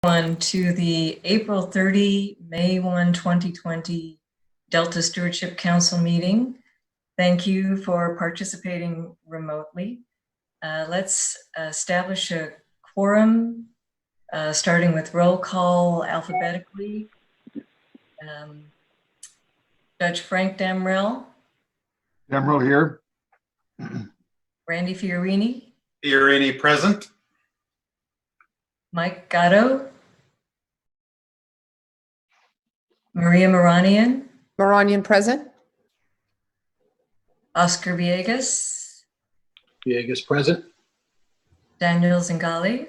To the April 30, May 1, 2020 Delta Stewardship Council meeting. Thank you for participating remotely. Let's establish a quorum, starting with roll call alphabetically. Judge Frank Damrell. Damrell here. Randy Fiorini. Fiorini present. Mike Gatto. Maria Moranian. Moranian present. Oscar Villegas. Villegas present. Daniel Zingali.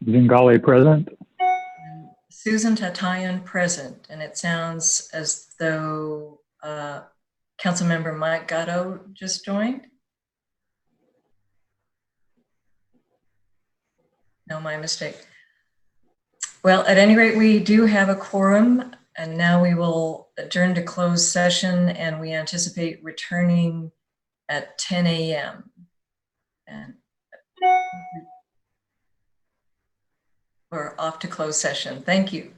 Zingali present. And Susan Tatayan present. And it sounds as though Councilmember Mike Gatto just joined. No, my mistake. Well, at any rate, we do have a quorum, and now we will adjourn to closed session, and we anticipate returning at 10 a.m. And we're off to closed session. Thank you.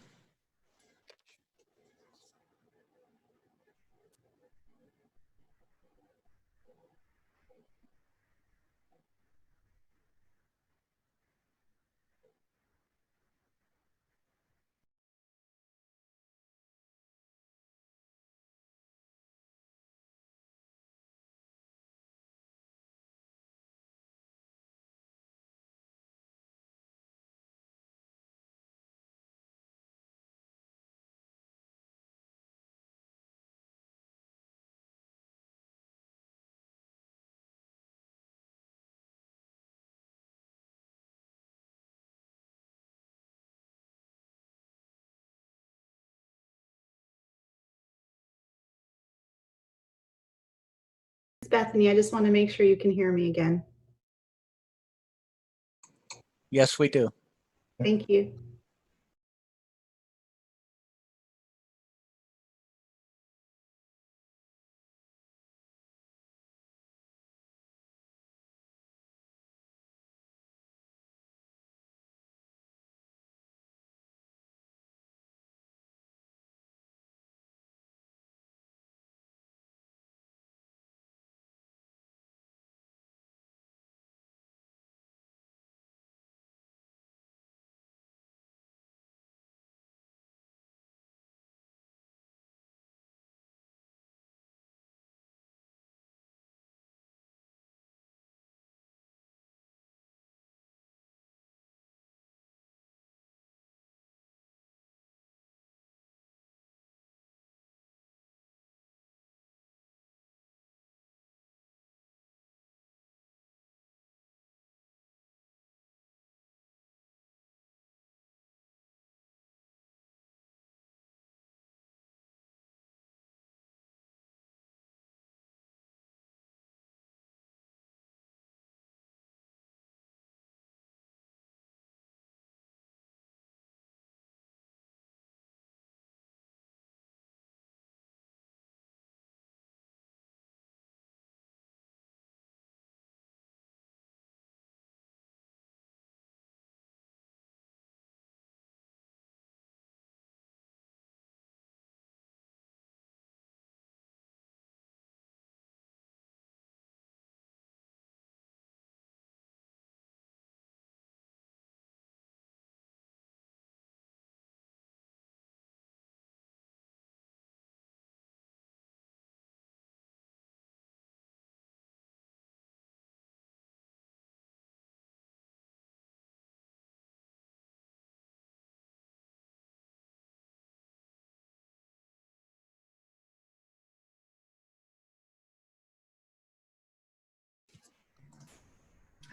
Bethany, I just want to make sure you can hear me again. Yes, we do. Thank you.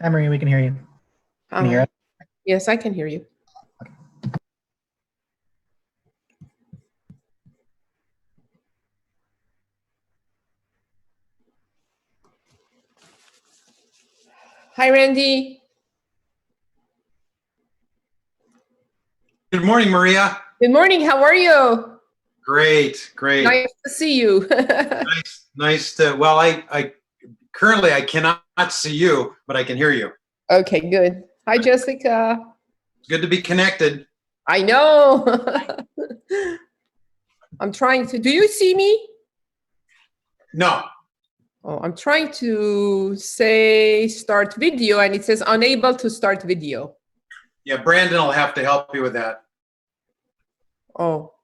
Hi, Marie, we can hear you. Can you hear us? Yes, I can hear you. Hi, Randy. Good morning, Maria. Good morning. How are you? Great, great. Nice to see you. Nice to, well, I currently I cannot see you, but I can hear you. Okay, good. Hi, Jessica. Good to be connected. I know. I'm trying to, do you see me? No. Oh, I'm trying to say start video and it says unable to start video. Yeah, Brandon will have to help you with that. Oh,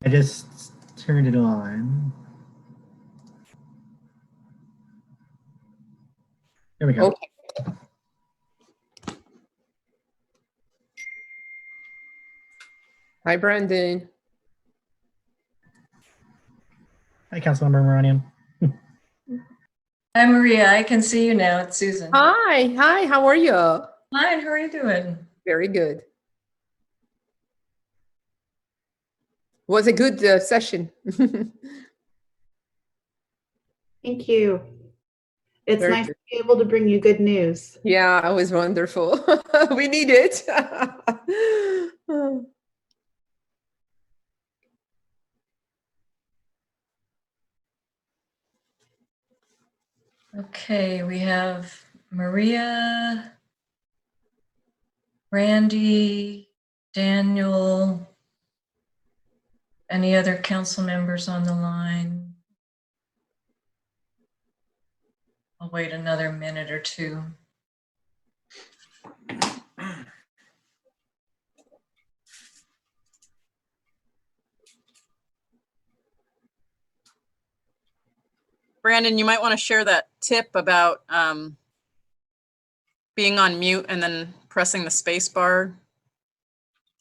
I just turned it on. There we go. okay. Hi, Brandon. Hi, Councilmember Moranian. Hi, Maria. I can see you now. It's Susan. Hi, how are you? Fine. How are you doing? Very good. Was a good session. Thank you. It's Very nice good. to be able to bring you good news. Yeah, it was wonderful. We need it. Okay, we have Maria, Randy, Daniel. Any other council members on the line? I'll wait another minute or two. Brandon, you might want to share that tip about being on mute and then pressing the space bar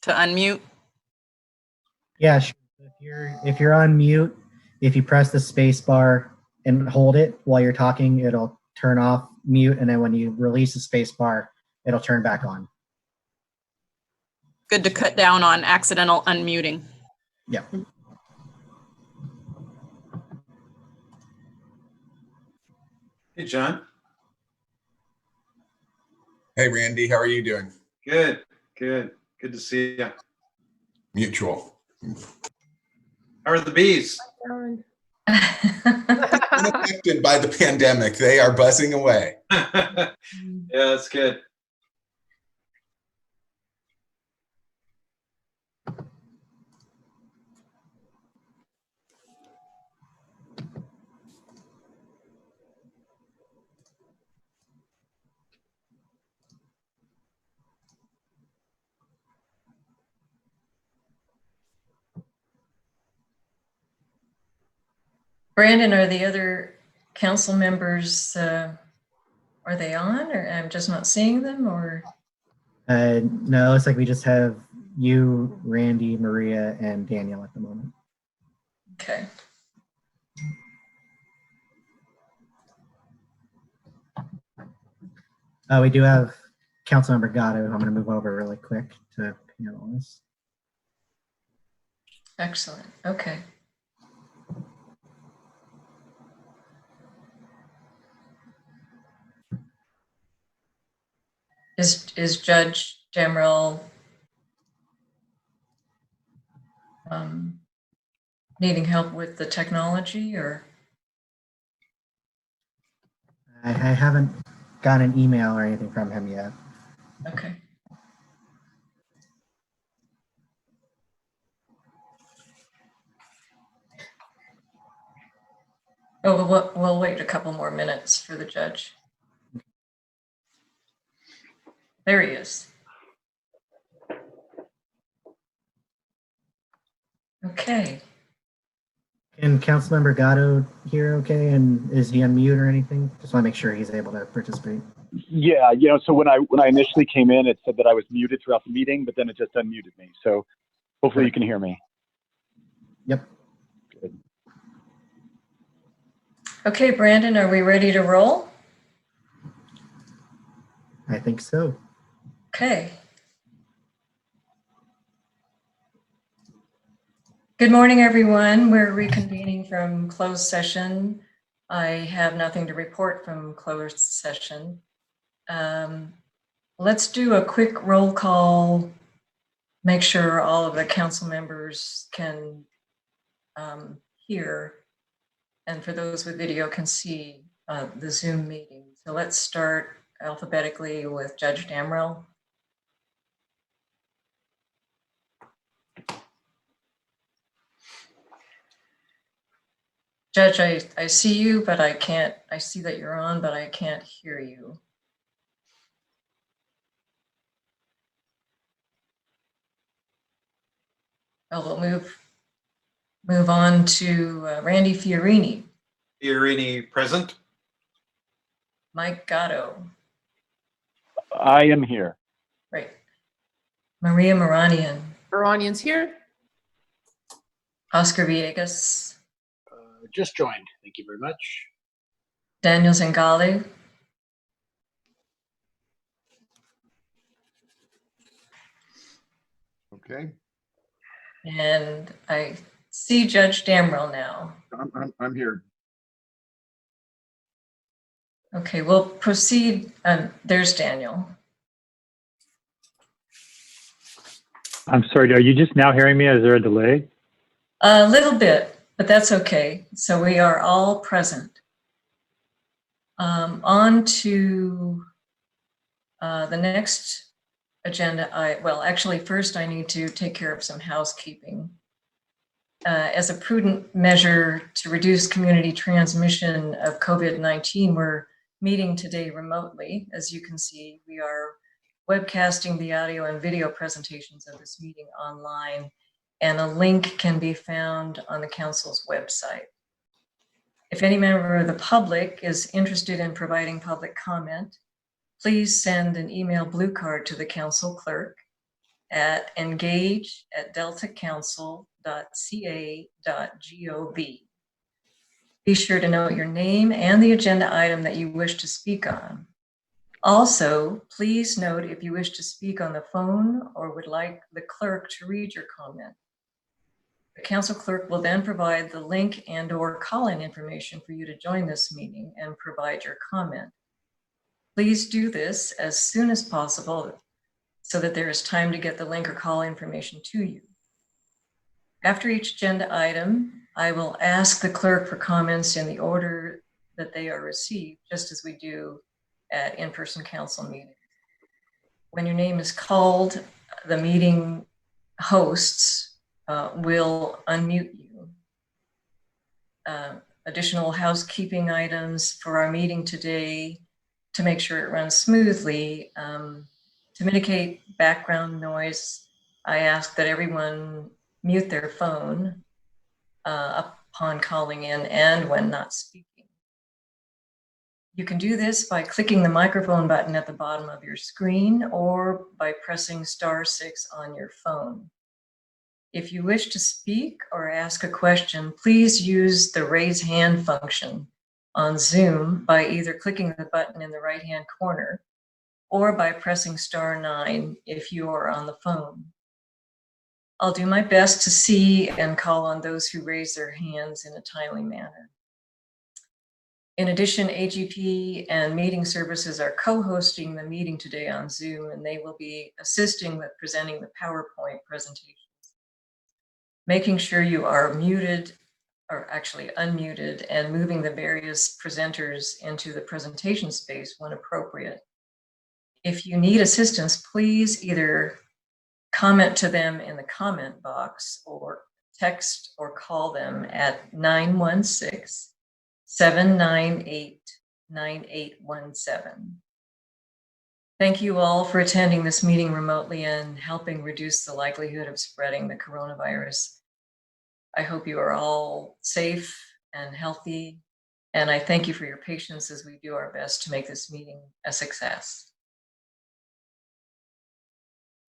to unmute. Yeah, sure. If you're on mute, if you press the space bar and hold it while you're talking, it'll turn off mute, and then when you release the space bar, it'll turn back on. Good to cut down on accidental unmuting. Yeah. Hey, John. Hey, Randy, how are you doing? Good, good. Good to see you. Mutual. How are the bees? Unaffected by the pandemic. They are buzzing away. Yeah, that's good. Brandon, are the other council members, are they on, or I'm just not seeing them, or? No, it's like we just have you, Randy, Maria, and Daniel at the moment. Okay. We do have Councilmember Gatto. I'm going to move over really quick to panel this. Excellent. Okay. Is Judge Jamrell needing help with the technology, or? I haven't gotten an email or anything from him yet. Okay. Oh, we'll wait a couple more minutes for the judge. There he is. Okay. Can Councilmember Gatto hear okay? And is he on mute or anything? Just want to make sure he's able to participate. Yeah, so when I initially came in, it said that I was muted throughout the meeting, but then it just unmuted me. So hopefully you can hear me. Yep. Good. Okay, Brandon, are we ready to roll? I think so. Okay. Good morning, everyone. We're reconvening from closed session. I have nothing to report from closed session. Let's do a quick roll call, make sure all of the council members can hear, and for those with video can see the Zoom meeting. So let's start alphabetically with Judge Damrell. Judge, I see you, but I can't, I see that you're on, but I can't hear you. Well, we'll move on to Randy Fiorini, Fiorini present. Mike Gatto, I am here. right, Maria Moranian, Iranians here. Oscar Villegas, Just joined. Thank you very much. Daniel Zingali, Okay, and I see Judge Damrell now. I'm here. Okay, we'll proceed. There's Daniel. I'm sorry, are you just now hearing me? Is there a delay? A little bit, but that's okay. So we are all present. On to the next agenda. Well, actually, first I need to take care of some housekeeping. As a prudent measure to reduce community transmission of COVID-19, we're meeting today remotely. As you can see, we are webcasting the audio and video presentations of this meeting online, and a link can be found on the council's website. If any member of the public is interested in providing public comment, please send an email blue card to the council clerk at engage@deltacouncil.ca.gov. Be sure to note your name and the agenda item that you wish to speak on. Also, please note if you wish to speak on the phone or would like the clerk to read your comment. The council clerk will then provide the link and/or call-in information for you to join this meeting and provide your comment. Please do this as soon as possible so that there is time to get the link or call information to you. After each agenda item, I will ask the clerk for comments in the order that they are received, just as we do at in-person council meetings. When your name is called, the meeting hosts will unmute you. Additional housekeeping items for our meeting today to make sure it runs smoothly. To mitigate background noise, I ask that everyone mute their phone upon calling in and when not speaking. You can do this by clicking the microphone button at the bottom of your screen or by pressing *6 on your phone. If you wish to speak or ask a question, please use the raise hand function on Zoom by either clicking the button in the right-hand corner or by pressing *9 if you are on the phone. I'll do my best to see and call on those who raise their hands in a timely manner. In addition, AGP and meeting services are co-hosting the meeting today on Zoom, and they will be assisting with presenting the PowerPoint presentations. Making sure you are muted, or actually unmuted, and moving the various presenters into the presentation space when appropriate. If you need assistance, please either comment to them in the comment box or text or call them at 916-798-9817. Thank you all for attending this meeting remotely and helping reduce the likelihood of spreading the coronavirus. I hope you are all safe and healthy, and I thank you for your patience as we do our best to make this meeting a success.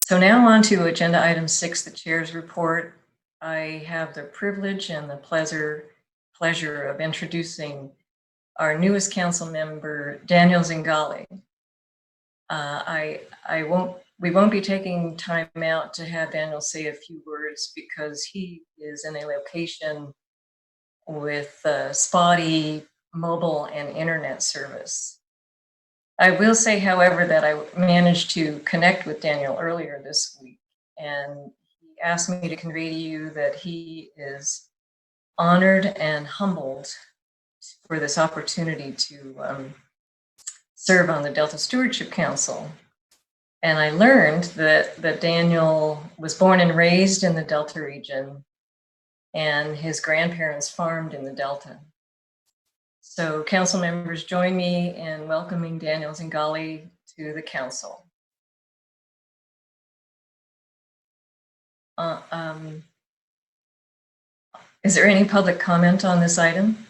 So now on to agenda item 6, the chair's report. I have the privilege and the pleasure of introducing our newest council member, Daniel Zingali. We won't be taking time out to have Daniel say a few words because he is in a location with spotty mobile and internet service. I will say, however, that I managed to connect with Daniel earlier this week, and he asked me to convey to you that he is honored and humbled for this opportunity to serve on the Delta Stewardship Council. And I learned that Daniel was born and raised in the Delta region, and his grandparents farmed in the Delta. So council members, join me in welcoming Daniel Zingali to the council. Is there any public comment on this item?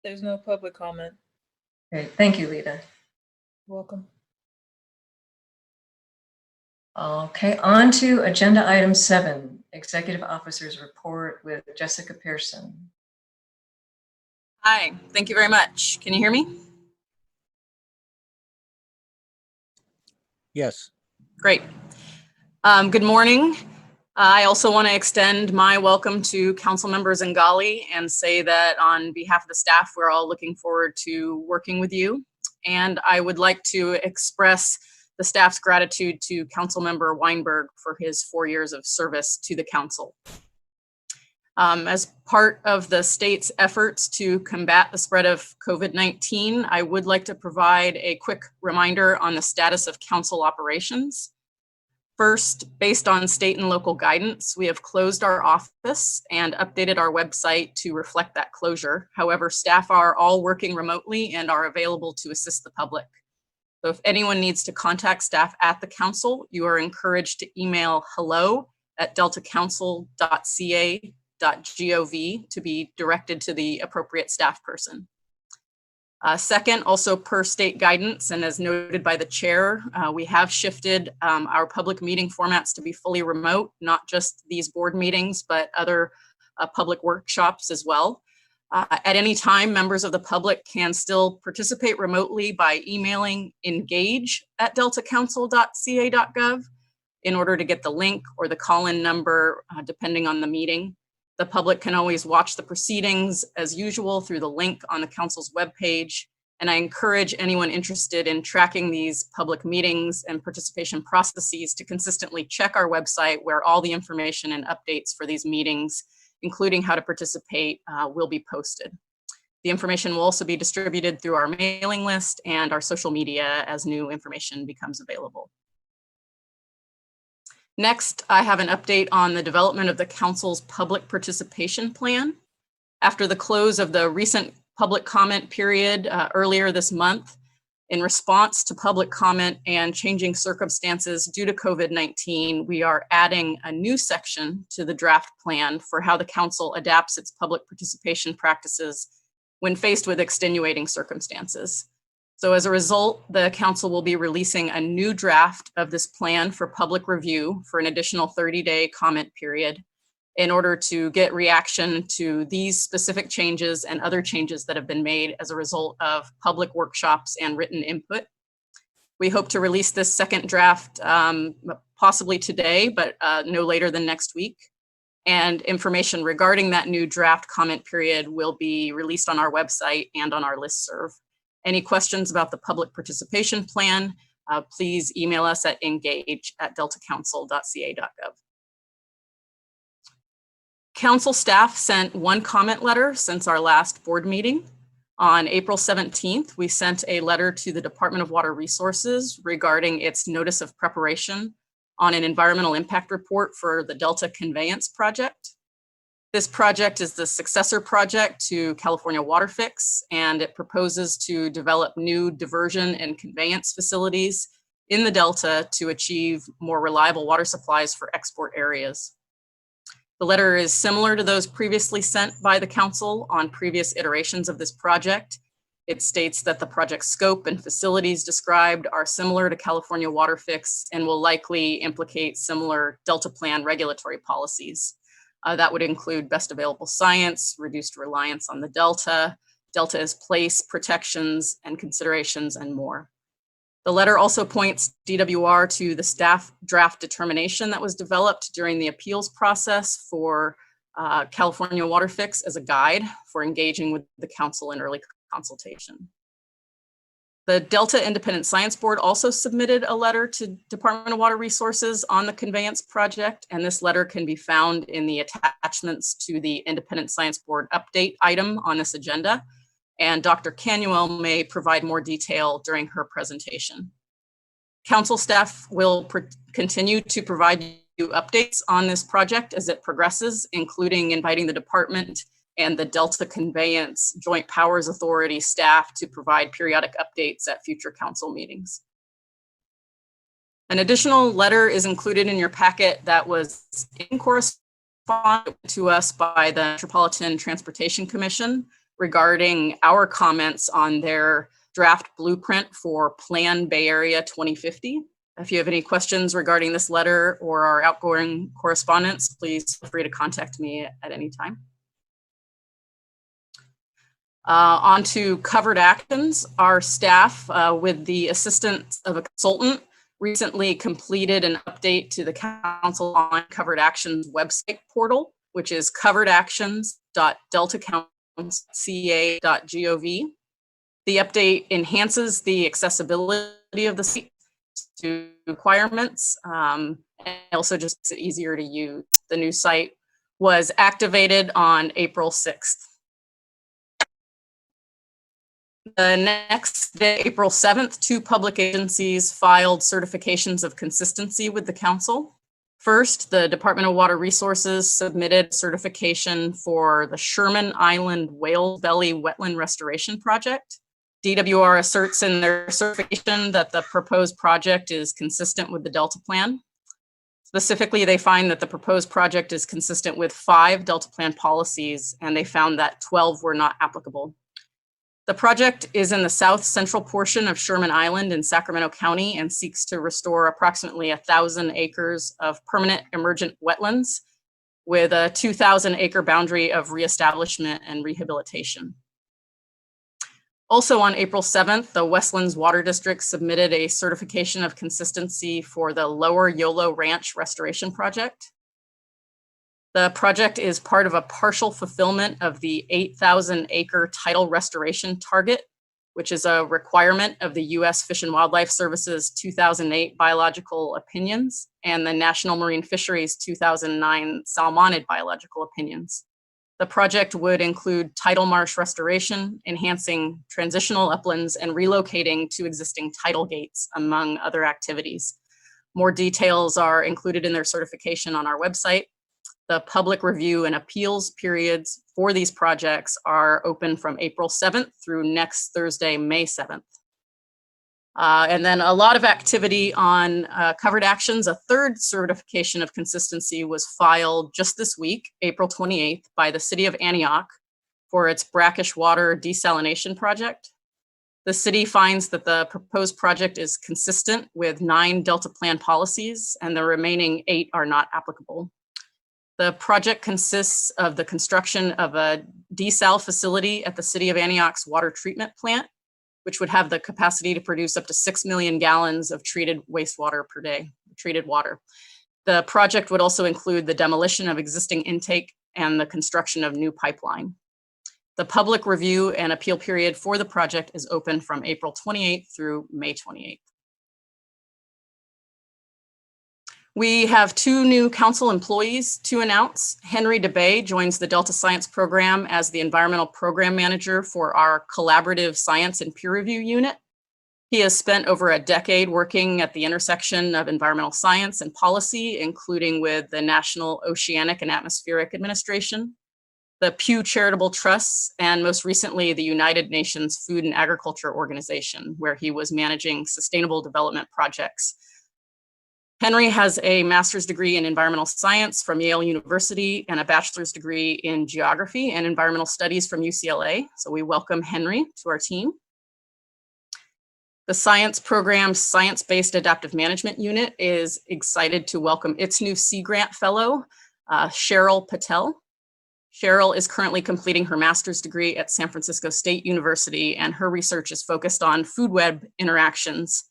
There's no public comment. Great, thank you, Lita. Welcome. Okay, on to agenda item 7, Executive Officer's Report with Jessica Pearson. Hi, thank you very much. Can you hear me? Yes. Great. Good morning. I also want to extend my welcome to council members Zingali and say that on behalf of the staff, we're all looking forward to working with you. And I would like to express the staff's gratitude to Councilmember Weinberg for his 4 years of service to the council. As part of the state's efforts to combat the spread of COVID-19, I would like to provide a quick reminder on the status of council operations. First, based on state and local guidance, we have closed our office and updated our website to reflect that closure. However, staff are all working remotely and are available to assist the public. So if anyone needs to contact staff at the council, you are encouraged to email hello@deltacouncil.ca.gov to be directed to the appropriate staff person. Second, also per state guidance, and as noted by the chair, we have shifted our public meeting formats to be fully remote, not just these board meetings, but other public workshops as well. At any time, members of the public can still participate remotely by emailing engage@deltacouncil.ca.gov in order to get the link or the call-in number, depending on the meeting. The public can always watch the proceedings as usual through the link on the council's webpage. And I encourage anyone interested in tracking these public meetings and participation processes to consistently check our website, where all the information and updates for these meetings, including how to participate, will be posted. The information will also be distributed through our mailing list and our social media as new information becomes available. Next, I have an update on the development of the council's public participation plan. After the close of the recent public comment period earlier this month, in response to public comment and changing circumstances due to COVID-19, we are adding a new section to the draft plan for how the council adapts its public participation practices when faced with extenuating circumstances. So as a result, the council will be releasing a new draft of this plan for public review for an additional 30-day comment period in order to get reaction to these specific changes and other changes that have been made as a result of public workshops and written input. We hope to release this second draft possibly today, but no later than next week. And information regarding that new draft comment period will be released on our website and on our listserv. Any questions about the public participation plan, please email us at engage@deltacouncil.ca.gov. Council staff sent one comment letter since our last board meeting. On April 17th, we sent a letter to the Department of Water Resources regarding its notice of preparation on an environmental impact report for the Delta Conveyance Project. This project is the successor project to California Water Fix, and it proposes to develop new diversion and conveyance facilities in the Delta to achieve more reliable water supplies for export areas. The letter is similar to those previously sent by the council on previous iterations of this project. It states that the project scope and facilities described are similar to California Water Fix and will likely implicate similar Delta Plan regulatory policies. That would include best available science, reduced reliance on the Delta, Delta as place, protections and considerations, and more. The letter also points DWR to the staff draft determination that was developed during the appeals process for California Water Fix as a guide for engaging with the council in early consultation. The Delta Independent Science Board also submitted a letter to Department of Water Resources on the conveyance project, and this letter can be found in the attachments to the Independent Science Board update item on this agenda. And Dr. Canuel may provide more detail during her presentation. Council staff will continue to provide updates on this project as it progresses, including inviting the department and the Delta Conveyance Joint Powers Authority staff to provide periodic updates at future council meetings. An additional letter is included in your packet that was in correspondence to us by the Metropolitan Transportation Commission regarding our comments on their draft blueprint for Plan Bay Area 2050. If you have any questions regarding this letter or our outgoing correspondence, please feel free to contact me at any time. On to covered actions. Our staff, with the assistance of a consultant, recently completed an update to the Council on Covered Actions website portal, which is coveredactions.deltacouncilca.gov. The update enhances the accessibility of the site to requirements, and also just makes it easier to use. The new site was activated on April 6th. The next day, April 7th, 2 public agencies filed certifications of consistency with the council. First, the Department of Water Resources submitted certification for the Sherman Island Whale Belly Wetland Restoration Project. DWR asserts in their certification that the proposed project is consistent with the Delta Plan. Specifically, they find that the proposed project is consistent with 5 Delta Plan policies, and they found that 12 were not applicable. The project is in the south central portion of Sherman Island in Sacramento County and seeks to restore approximately 1,000 acres of permanent emergent wetlands with a 2,000 acre boundary of reestablishment and rehabilitation. Also on April 7th, the Westlands Water District submitted a certification of consistency for the Lower Yolo Ranch Restoration Project. The project is part of a partial fulfillment of the 8,000 acre tidal restoration target, which is a requirement of the U.S. Fish and Wildlife Service's 2008 biological opinions and the National Marine Fisheries 2009 salmonid biological opinions. The project would include tidal marsh restoration, enhancing transitional uplands, and relocating to existing tidal gates, among other activities. More details are included in their certification on our website. The public review and appeals periods for these projects are open from April 7th through next Thursday, May 7th. And then a lot of activity on covered actions. A third certification of consistency was filed just this week, April 28th, by the City of Antioch for its brackish water desalination project. The city finds that the proposed project is consistent with 9 Delta Plan policies, and the remaining 8 are not applicable. The project consists of the construction of a desal facility at the City of Antioch's water treatment plant, which would have the capacity to produce up to 6 million gallons of treated wastewater per day, treated water. The project would also include the demolition of existing intake and the construction of new pipeline. The public review and appeal period for the project is open from April 28th through May 28th. We have 2 new council employees to announce. Henry DeBay joins the Delta Science Program as the Environmental Program Manager for our Collaborative Science and Peer Review Unit. He has spent over a decade working at the intersection of environmental science and policy, including with the National Oceanic and Atmospheric Administration, the Pew Charitable Trusts, and most recently, the United Nations Food and Agriculture Organization, where he was managing sustainable development projects. Henry has a master's degree in environmental science from Yale University and a bachelor's degree in geography and environmental studies from UCLA. So we welcome Henry to our team. The science program's science-based adaptive management unit is excited to welcome its new Sea Grant fellow, Cheryl Patel. Cheryl is currently completing her master's degree at San Francisco State University, and her research is focused on food web interactions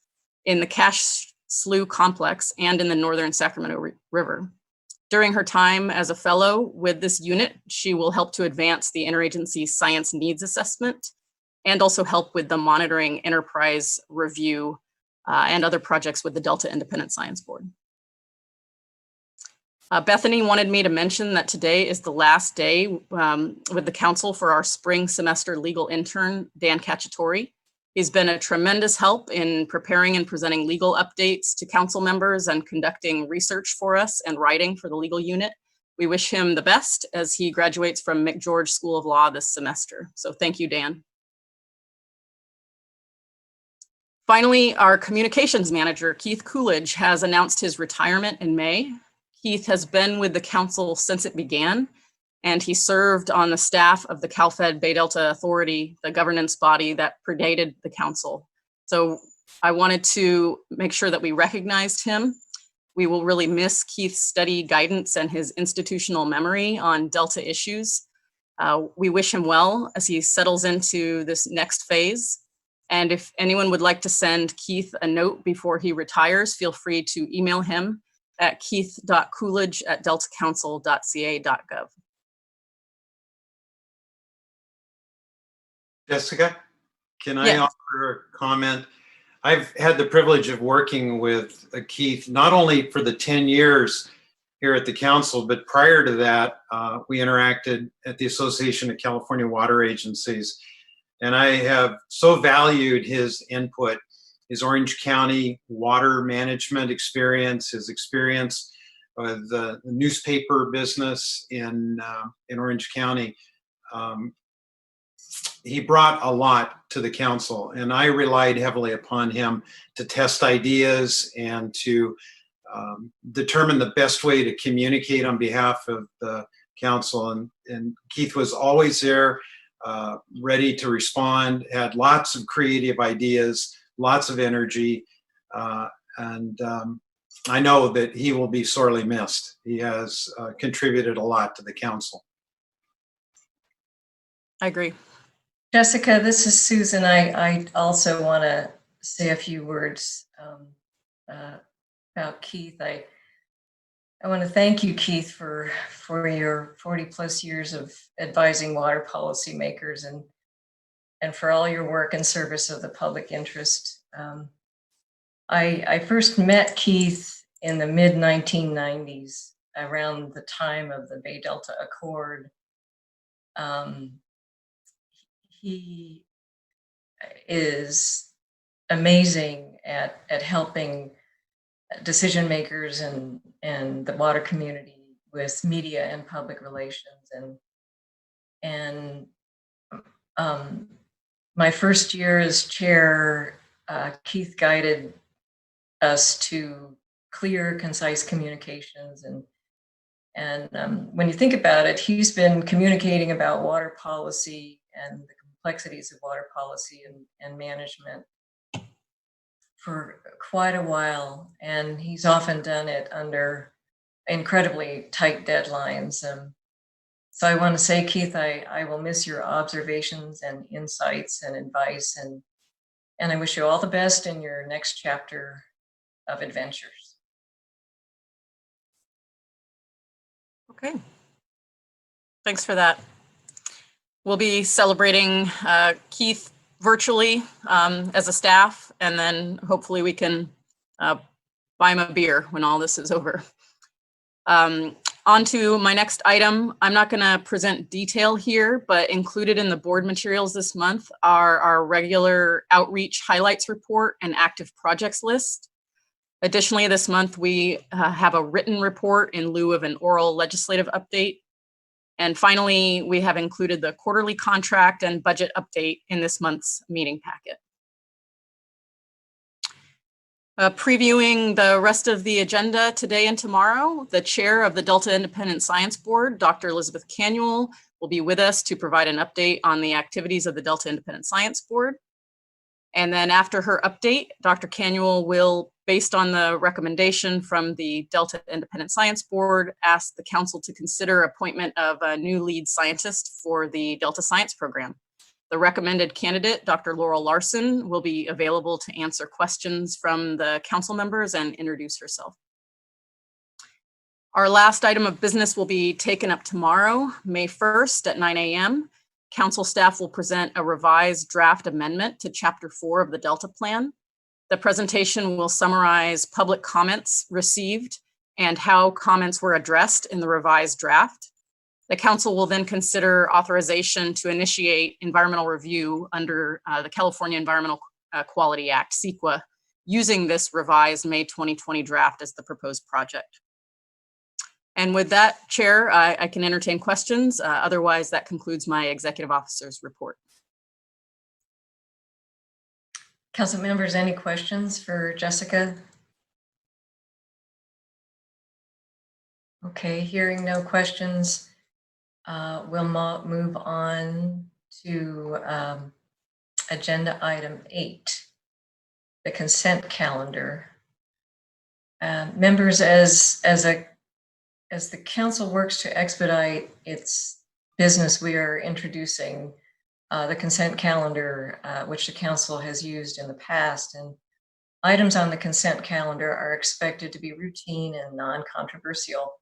in the Cache Slough complex and in the northern Sacramento River. During her time as a fellow with this unit, she will help to advance the Interagency Science Needs Assessment and also help with the monitoring enterprise review and other projects with the Delta Independent Science Board. Bethany wanted me to mention that today is the last day with the council for our spring semester legal intern, Dan Cacciatore. He's been a tremendous help in preparing and presenting legal updates to council members and conducting research for us and writing for the legal unit. We wish him the best as he graduates from McGeorge School of Law this semester. So thank you, Dan. Finally, our communications manager, Keith Coolidge, has announced his retirement in May. Keith has been with the council since it began, and he served on the staff of the CalFed Bay Delta Authority, the governance body that predated the council. So I wanted to make sure that we recognized him. We will really miss Keith's steady guidance and his institutional memory on Delta issues. We wish him well as he settles into this next phase. And if anyone would like to send Keith a note before he retires, feel free to email him at keith.coolidge@deltacouncil.ca.gov. Jessica, can I Yes. offer a comment? I've had the privilege of working with Keith, not only for the 10 years here at the council, but prior to that, we interacted at the Association of California Water Agencies. And I have so valued his input, his Orange County water management experience, his experience with the newspaper business in Orange County. He brought a lot to the council, and I relied heavily upon him to test ideas and to determine the best way to communicate on behalf of the council. And Keith was always there, ready to respond, had lots of creative ideas, lots of energy, and I know that he will be sorely missed. He has contributed a lot to the council. I agree. Jessica, this is Susan. I also want to say a few words about Keith. I want to thank you, Keith, for your 40 plus years of advising water policymakers and for all your work in service of the public interest. I first met Keith in the mid 1990s, around the time of the Bay Delta Accord. He is amazing at helping decision makers and the water community with media and public relations. And my first year as chair, Keith guided us to clear, concise communications. And when you think about it, he's been communicating about water policy and the complexities of water policy and management for quite a while. And he's often done it under incredibly tight deadlines. So I want to say, Keith, I will miss your observations and insights and advice. And I wish you all the best in your next chapter of adventures. Okay. Thanks for that. We'll be celebrating Keith virtually as a staff, and then hopefully we can buy him a beer when all this is over. On to my next item. I'm not going to present detail here, but included in the board materials this month are our regular outreach highlights report and active projects list. Additionally, this month we have a written report in lieu of an oral legislative update. And finally, we have included the quarterly contract and budget update in this month's meeting packet. Previewing the rest of the agenda today and tomorrow, the chair of the Delta Independent Science Board, Dr. Elizabeth Canuel, will be with us to provide an update on the activities of the Delta Independent Science Board. And then after her update, Dr. Canuel will, based on the recommendation from the Delta Independent Science Board, ask the council to consider appointment of a new lead scientist for the Delta Science Program. The recommended candidate, Dr. Laurel Larson, will be available to answer questions from the council members and introduce herself. Our last item of business will be taken up tomorrow, May 1st at 9 a.m. Council staff will present a revised draft amendment to Chapter 4 of the Delta Plan. The presentation will summarize public comments received and how comments were addressed in the revised draft. The council will then consider authorization to initiate environmental review under the California Environmental Quality Act, CEQA, using this revised May 2020 draft as the proposed project. And with that, Chair, I can entertain questions. Otherwise, that concludes my executive officer's report. Council members, any questions for Jessica? Okay, hearing no questions, we'll move on to agenda item 8, the consent calendar. Members, as the council works to expedite its business, we are introducing the consent calendar, which the council has used in the past. And items on the consent calendar are expected to be routine and non-controversial.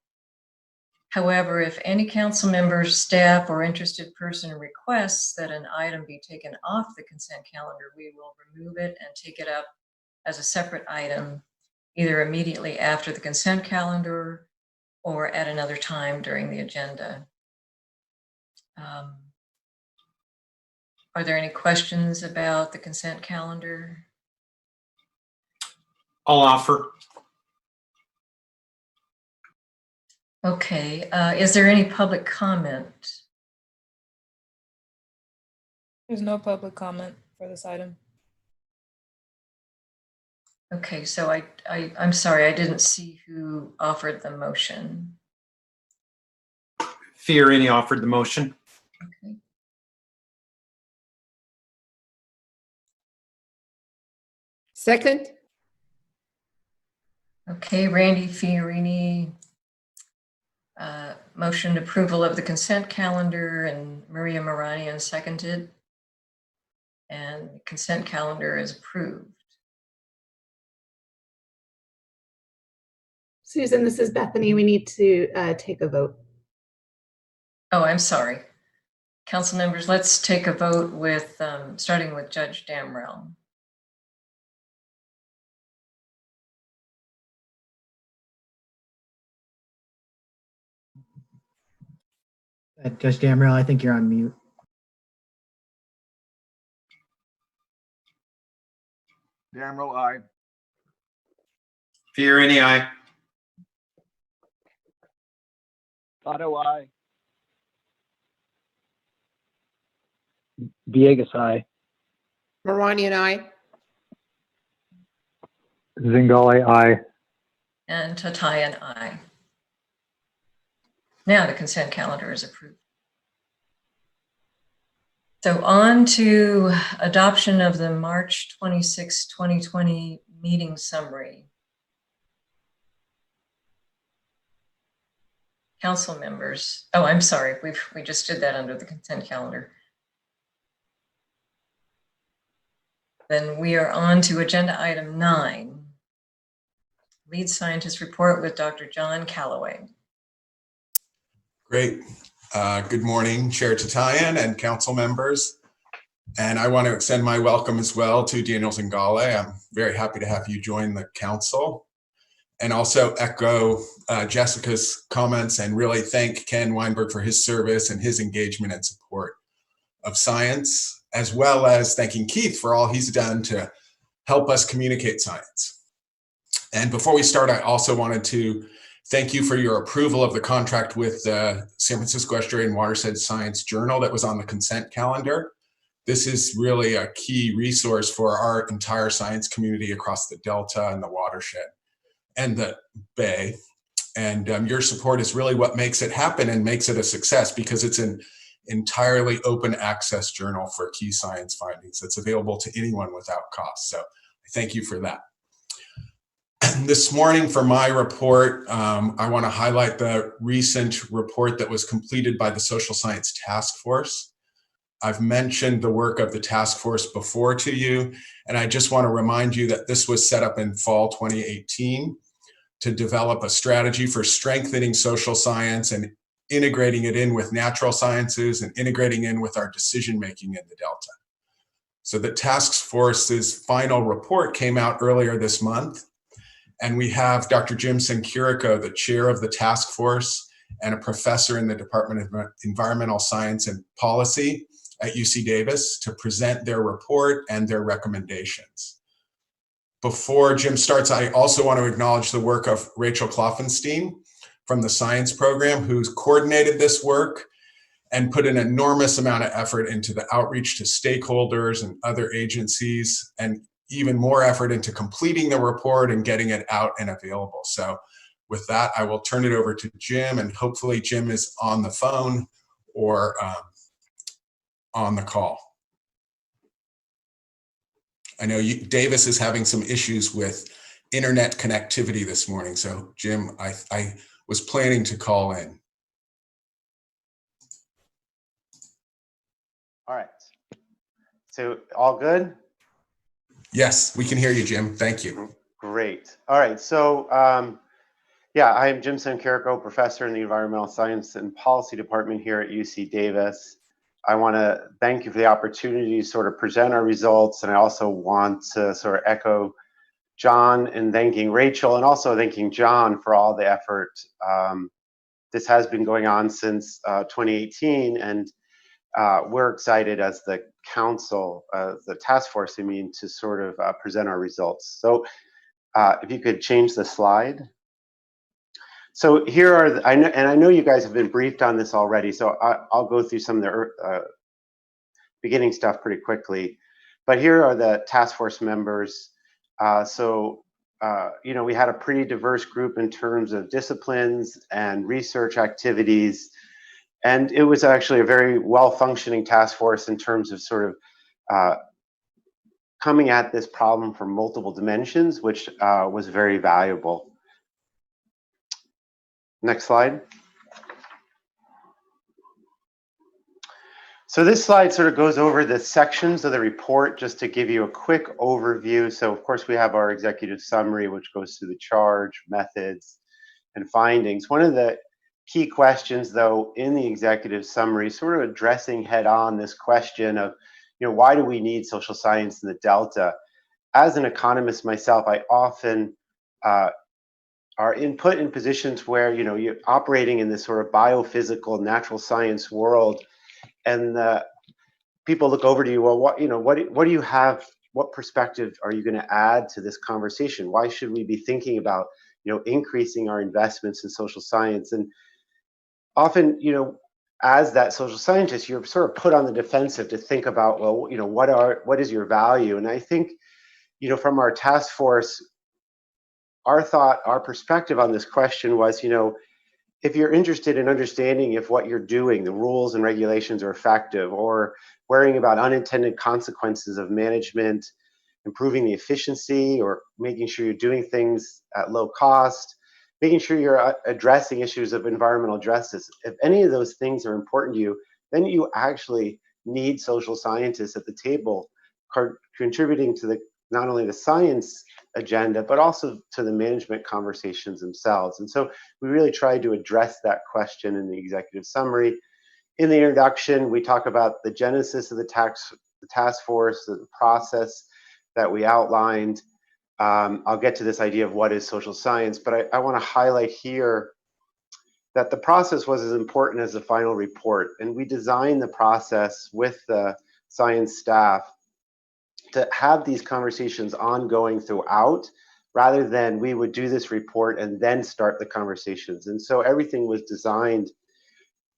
However, if any council member, staff, or interested person requests that an item be taken off the consent calendar, we will remove it and take it up as a separate item, either immediately after the consent calendar or at another time during the agenda. Are there any questions about the consent calendar? I'll offer. Okay, is there any public comment? There's no public comment for this item. Okay, so I'm sorry, I didn't see who offered the motion. Fiorini offered the motion. Okay. Second? Okay, Randy Fiorini motioned approval of the consent calendar, and Maria Moranian seconded, and the consent calendar is approved. Susan, this is Bethany. We need to take a vote. Oh, I'm sorry. Council members, let's take a vote with, starting with Judge Damrell. Judge Damrell, I think you're on mute. Damrell, aye. Fiorini, aye. Otto, aye. Villegas, aye. Marani and I. Zingale, aye. And Tatayan, aye. Now the consent calendar is approved. So on to adoption of the March 26, 2020 meeting summary. Council members, oh, I'm sorry, we just did that under the consent calendar. Then we are on to agenda item 9, lead scientist report with Dr. John Calloway. Great. Good morning, Chair Tatayan and council members. And I want to extend my welcome as well to Daniel Zingale. I'm very happy to have you join the council. And also echo Jessica's comments and really thank Ken Weinberg for his service and his engagement and support of science, as well as thanking Keith for all he's done to help us communicate science. And before we start, I also wanted to thank you for your approval of the contract with the San Francisco Estuary and Watershed Science Journal that was on the consent calendar. This is really a key resource for our entire science community across the Delta and the watershed and the Bay. And your support is really what makes it happen and makes it a success, because it's an entirely open access journal for key science findings that's available to anyone without cost. So thank you for that. This morning for my report, I want to highlight the recent report that was completed by the Social Science Task Force. I've mentioned the work of the task force before to you, and I just want to remind you that this was set up in fall 2018 to develop a strategy for strengthening social science and integrating it in with natural sciences and integrating in with our decision-making in the Delta. So the task force's final report came out earlier this month. And we have Dr. Jim Sencurico, the chair of the task force, and a professor in the Department of Environmental Science and Policy at UC Davis to present their report and their recommendations. Before Jim starts, I also want to acknowledge the work of Rachel Kloffenstein from the science program, who's coordinated this work and put an enormous amount of effort into the outreach to stakeholders and other agencies, and even more effort into completing the report and getting it out and available. So with that, I will turn it over to Jim, and hopefully Jim is on the phone or on the call. I know Davis is having some issues with internet connectivity this morning. So Jim, I was planning to call in. All right. So all good? Yes, we can hear you, Jim. Thank you. Great. All right. So yeah, I am Jim Sancarico, professor in the Environmental Science and Policy Department here at UC Davis. I want to thank you for the opportunity to sort of present our results, and I also want to sort of echo John in thanking Rachel and also thanking John for all the effort. This has been going on since 2018, and we're excited as the council, the task force, I mean, to sort of present our results. So if you could change the slide. So here are, I know you guys have been briefed on this already, so I'll go through some of the beginning stuff pretty quickly. But here are the task force members. You know, we had a pretty diverse group in terms of disciplines and research activities. And it was actually a very well-functioning task force in terms of sort of coming at this problem from multiple dimensions, which was very valuable. Next slide. So this slide sort of goes over the sections of the report just to give you a quick overview. So of course we have our executive summary, which goes through the charge, methods, and findings. One of the key questions though in the executive summary, sort of addressing head on this question of, you know, why do we need social science in the Delta? As an economist myself, I often are put in positions where, you know, you're operating in this sort of biophysical natural science world, and people look over to you, well, what do you have, what perspective are you going to add to this conversation? Why should we be thinking about, you know, increasing our investments in social science? And often, you know, as that social scientist, you're sort of put on the defensive to think about, well, you know, what is your value? And I think, you know, from our task force, our perspective on this question was, you know, if you're interested in understanding if what you're doing, the rules and regulations are effective, or worrying about unintended consequences of management, improving the efficiency, or making sure you're doing things at low cost, making sure you're addressing issues of environmental justice, if any of those things are important to you, then you actually need social scientists at the table contributing to not only the science agenda, but also to the management conversations themselves. And so we really tried to address that question in the executive summary. In the introduction, we talk about the genesis of the task force, the process that we outlined. I'll get to this idea of what is social science, but I want to highlight here that the process was as important as the final report. And we designed the process with the science staff to have these conversations ongoing throughout, rather than we would do this report and then start the conversations. And so everything was designed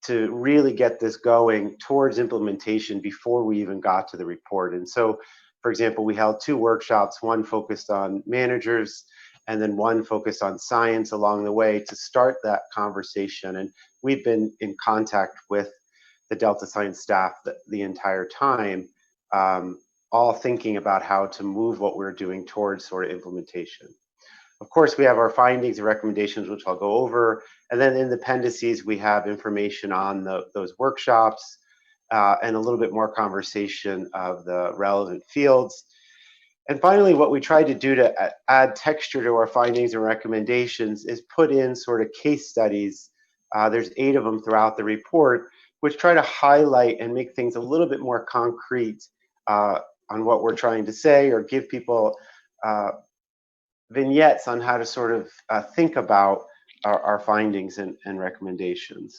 to really get this going towards implementation before we even got to the report. And so, for example, we held 2 workshops, one focused on managers and then one focused on science along the way to start that conversation. And we've been in contact with the Delta Science staff the entire time, all thinking about how to move what we're doing towards sort of implementation. Of course, we have our findings and recommendations, which I'll go over. And then in the appendices, we have information on those workshops and a little bit more conversation of the relevant fields. And finally, what we tried to do to add texture to our findings and recommendations is put in sort of case studies. There's 8 of them throughout the report, which try to highlight and make things a little bit more concrete on what we're trying to say, or give people vignettes on how to sort of think about our findings and recommendations.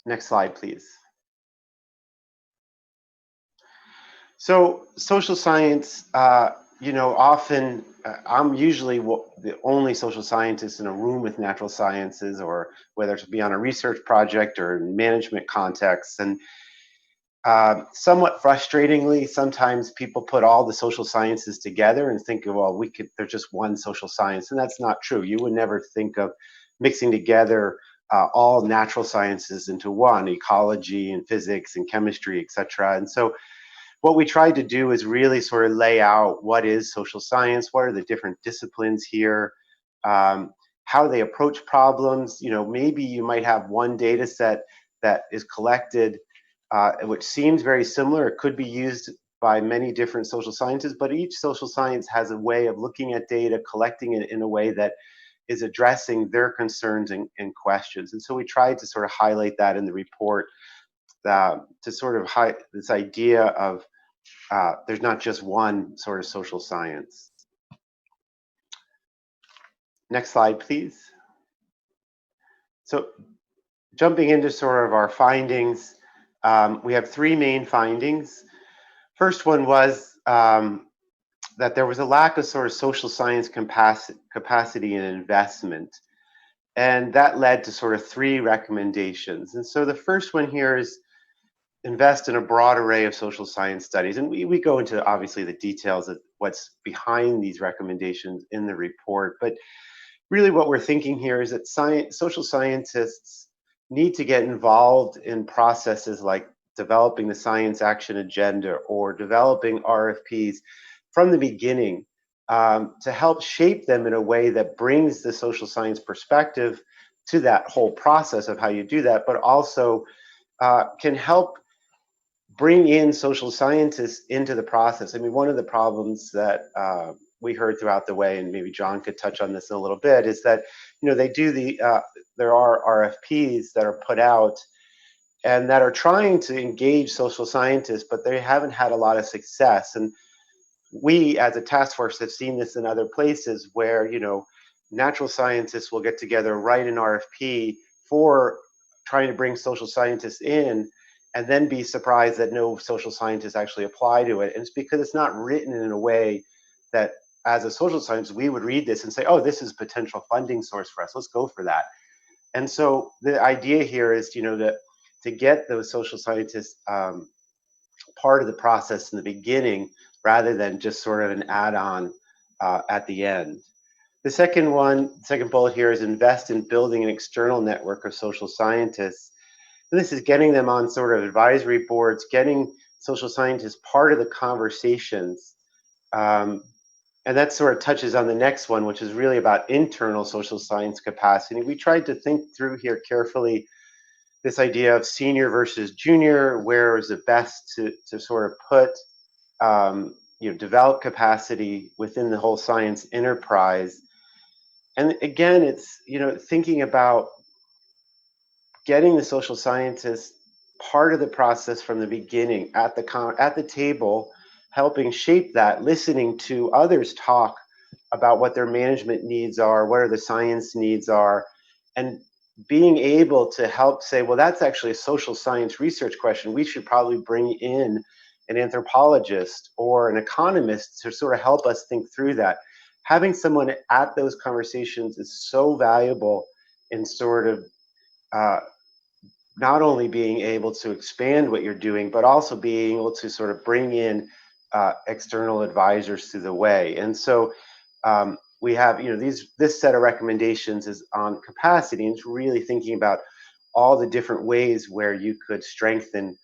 Next slide, please. So social science, often I'm usually the only social scientist in a room with natural sciences, or whether it be on a research project or in management contexts. And somewhat frustratingly, sometimes people put all the social sciences together and think, well, there's just one social science, and that's not true. You would never think of mixing together all natural sciences into one: ecology and physics and chemistry, etc. And so what we tried to do is really sort of lay out what is social science, what are the different disciplines here, how they approach problems. Maybe you might have one data set that is collected, which seems very similar. It could be used by many different social sciences, but each social science has a way of looking at data, collecting it in a way that is addressing their concerns and questions. And so we tried to sort of highlight that in the report, to sort of highlight this idea of there's not just one sort of social science. Next slide, please. So jumping into sort of our findings, we have three main findings. First one was that there was a lack of sort of social science capacity and investment. And that led to sort of three recommendations. And so the first one here is invest in a broad array of social science studies. And we go into obviously the details of what's behind these recommendations in the report. But really what we're thinking here is that social scientists need to get involved in processes like developing the science action agenda or developing RFPs from the beginning, to help shape them in a way that brings the social science perspective to that whole process of how you do that, but also can help bring in social scientists into the process. I mean, one of the problems that we heard throughout the way, and maybe John could touch on this in a little bit, is that they do there are RFPs that are put out and that are trying to engage social scientists, but they haven't had a lot of success. And we, as a task force, have seen this in other places where natural scientists will get together, write an RFP for trying to bring social scientists in, and then be surprised that no social scientists actually apply to it. And it's because it's not written in a way that, as a social scientist, we would read this and say, oh, this is a potential funding source for us, let's go for that. And so the idea here is, to get those social scientists part of the process in the beginning, rather than just sort of an add-on at the end. The second bullet here is invest in building an external network of social scientists. And this is getting them on sort of advisory boards, getting social scientists part of the conversations. And that sort of touches on the next one, which is really about internal social science capacity. We tried to think through here carefully this idea of senior versus junior, where is it best to sort of put, develop capacity within the whole science enterprise. And again, it's, thinking about getting the social scientists part of the process from the beginning, at the table, helping shape that, listening to others talk about what their management needs are, what are the science needs are, and being able to help say, well, that's actually a social science research question. We should probably bring in an anthropologist or an economist to sort of help us think through that. Having someone at those conversations is so valuable in sort of not only being able to expand what you're doing, but also being able to sort of bring in external advisors through the way. And so we have, this set of recommendations is on capacity, and it's really thinking about all the different ways where you could strengthen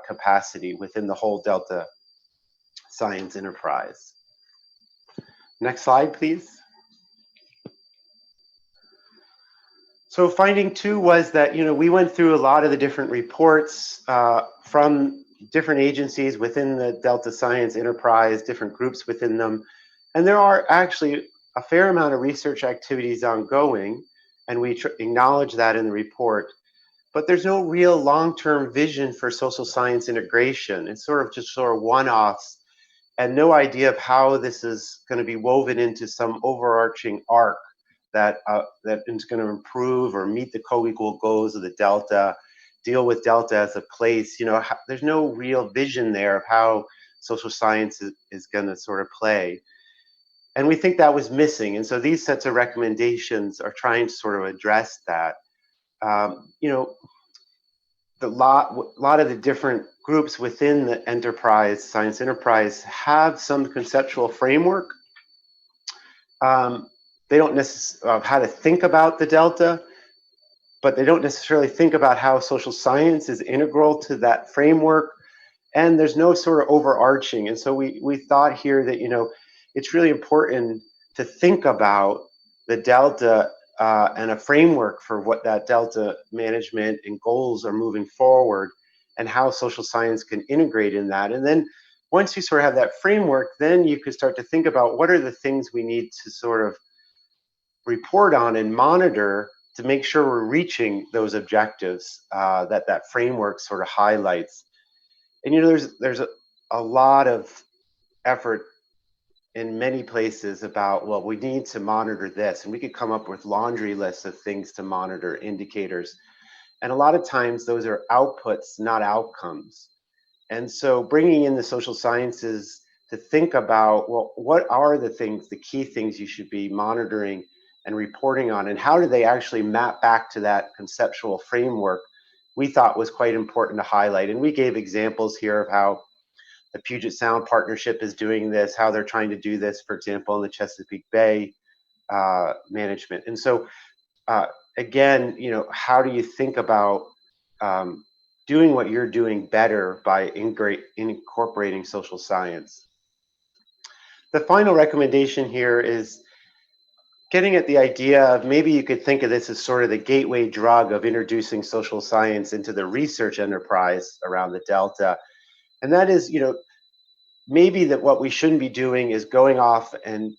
capacity within the whole Delta science enterprise. Next slide, please. So finding 2 was that, we went through a lot of the different reports from different agencies within the Delta Science enterprise, different groups within them. And there are actually a fair amount of research activities ongoing, and we acknowledge that in the report. But there's no real long-term vision for social science integration. It's sort of one-offs, and no idea of how this is going to be woven into some overarching arc that is going to improve or meet the co-equal goals of the Delta, deal with Delta as a place. There's no real vision there of how social science is going to sort of play. And we think that was missing. And so these sets of recommendations are trying to sort of address that. A lot of the different groups within the science enterprise have some conceptual framework. They don't necessarily how to think about the Delta, but they don't necessarily think about how social science is integral to that framework. And there's no sort of overarching. And so we thought here that, it's really important to think about the Delta and a framework for what that Delta management and goals are moving forward, and how social science can integrate in that. And then once you sort of have that framework, then you can start to think about what are the things we need to sort of report on and monitor to make sure we're reaching those objectives that framework sort of highlights. And there's a lot of effort in many places about, well, we need to monitor this, and we could come up with laundry lists of things to monitor, indicators. And a lot of times those are outputs, not outcomes. And so bringing in the social sciences to think about, well, what are the key things you should be monitoring and reporting on, and how do they actually map back to that conceptual framework, we thought was quite important to highlight. And we gave examples here of how the Puget Sound Partnership is doing this, how they're trying to do this, for example, in the Chesapeake Bay management. And so, again, how do you think about doing what you're doing better by incorporating social science? The final recommendation here is getting at the idea of maybe you could think of this as sort of the gateway drug of introducing social science into the research enterprise around the Delta. And that is, maybe that what we shouldn't be doing is going off and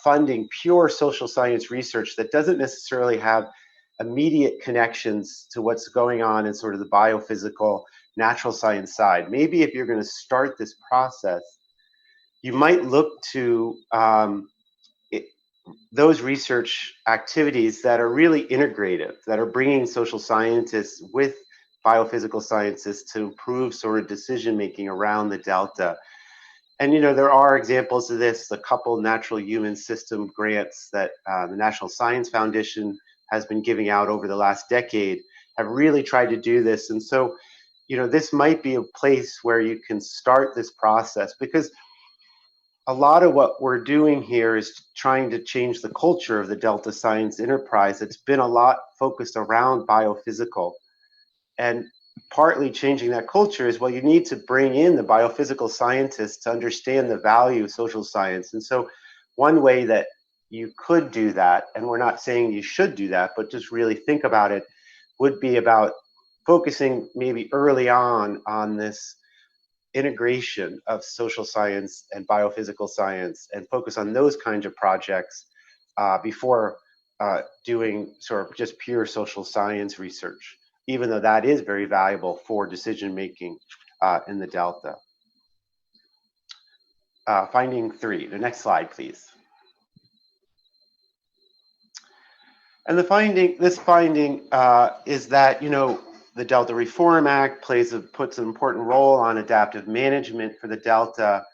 funding pure social science research that doesn't necessarily have immediate connections to what's going on in sort of the biophysical, natural science side. Maybe if you're going to start this process, you might look to those research activities that are really integrative, that are bringing social scientists with biophysical scientists to improve sort of decision-making around the Delta. And, there are examples of this. The couple natural human system grants that the National Science Foundation has been giving out over the last decade have really tried to do this. And so, this might be a place where you can start this process, because a lot of what we're doing here is trying to change the culture of the Delta Science enterprise. It's been a lot focused around biophysical. And partly changing that culture is, well, you need to bring in the biophysical scientists to understand the value of social science. And so one way that you could do that, and we're not saying you should do that, but just really think about it, would be about focusing maybe early on this integration of social science and biophysical science, and focus on those kinds of projects before doing sort of just pure social science research, even though that is very valuable for decision making in the Delta. Finding 3, the next slide, please. And this finding is that, the Delta Reform Act puts an important role on adaptive management for the Delta.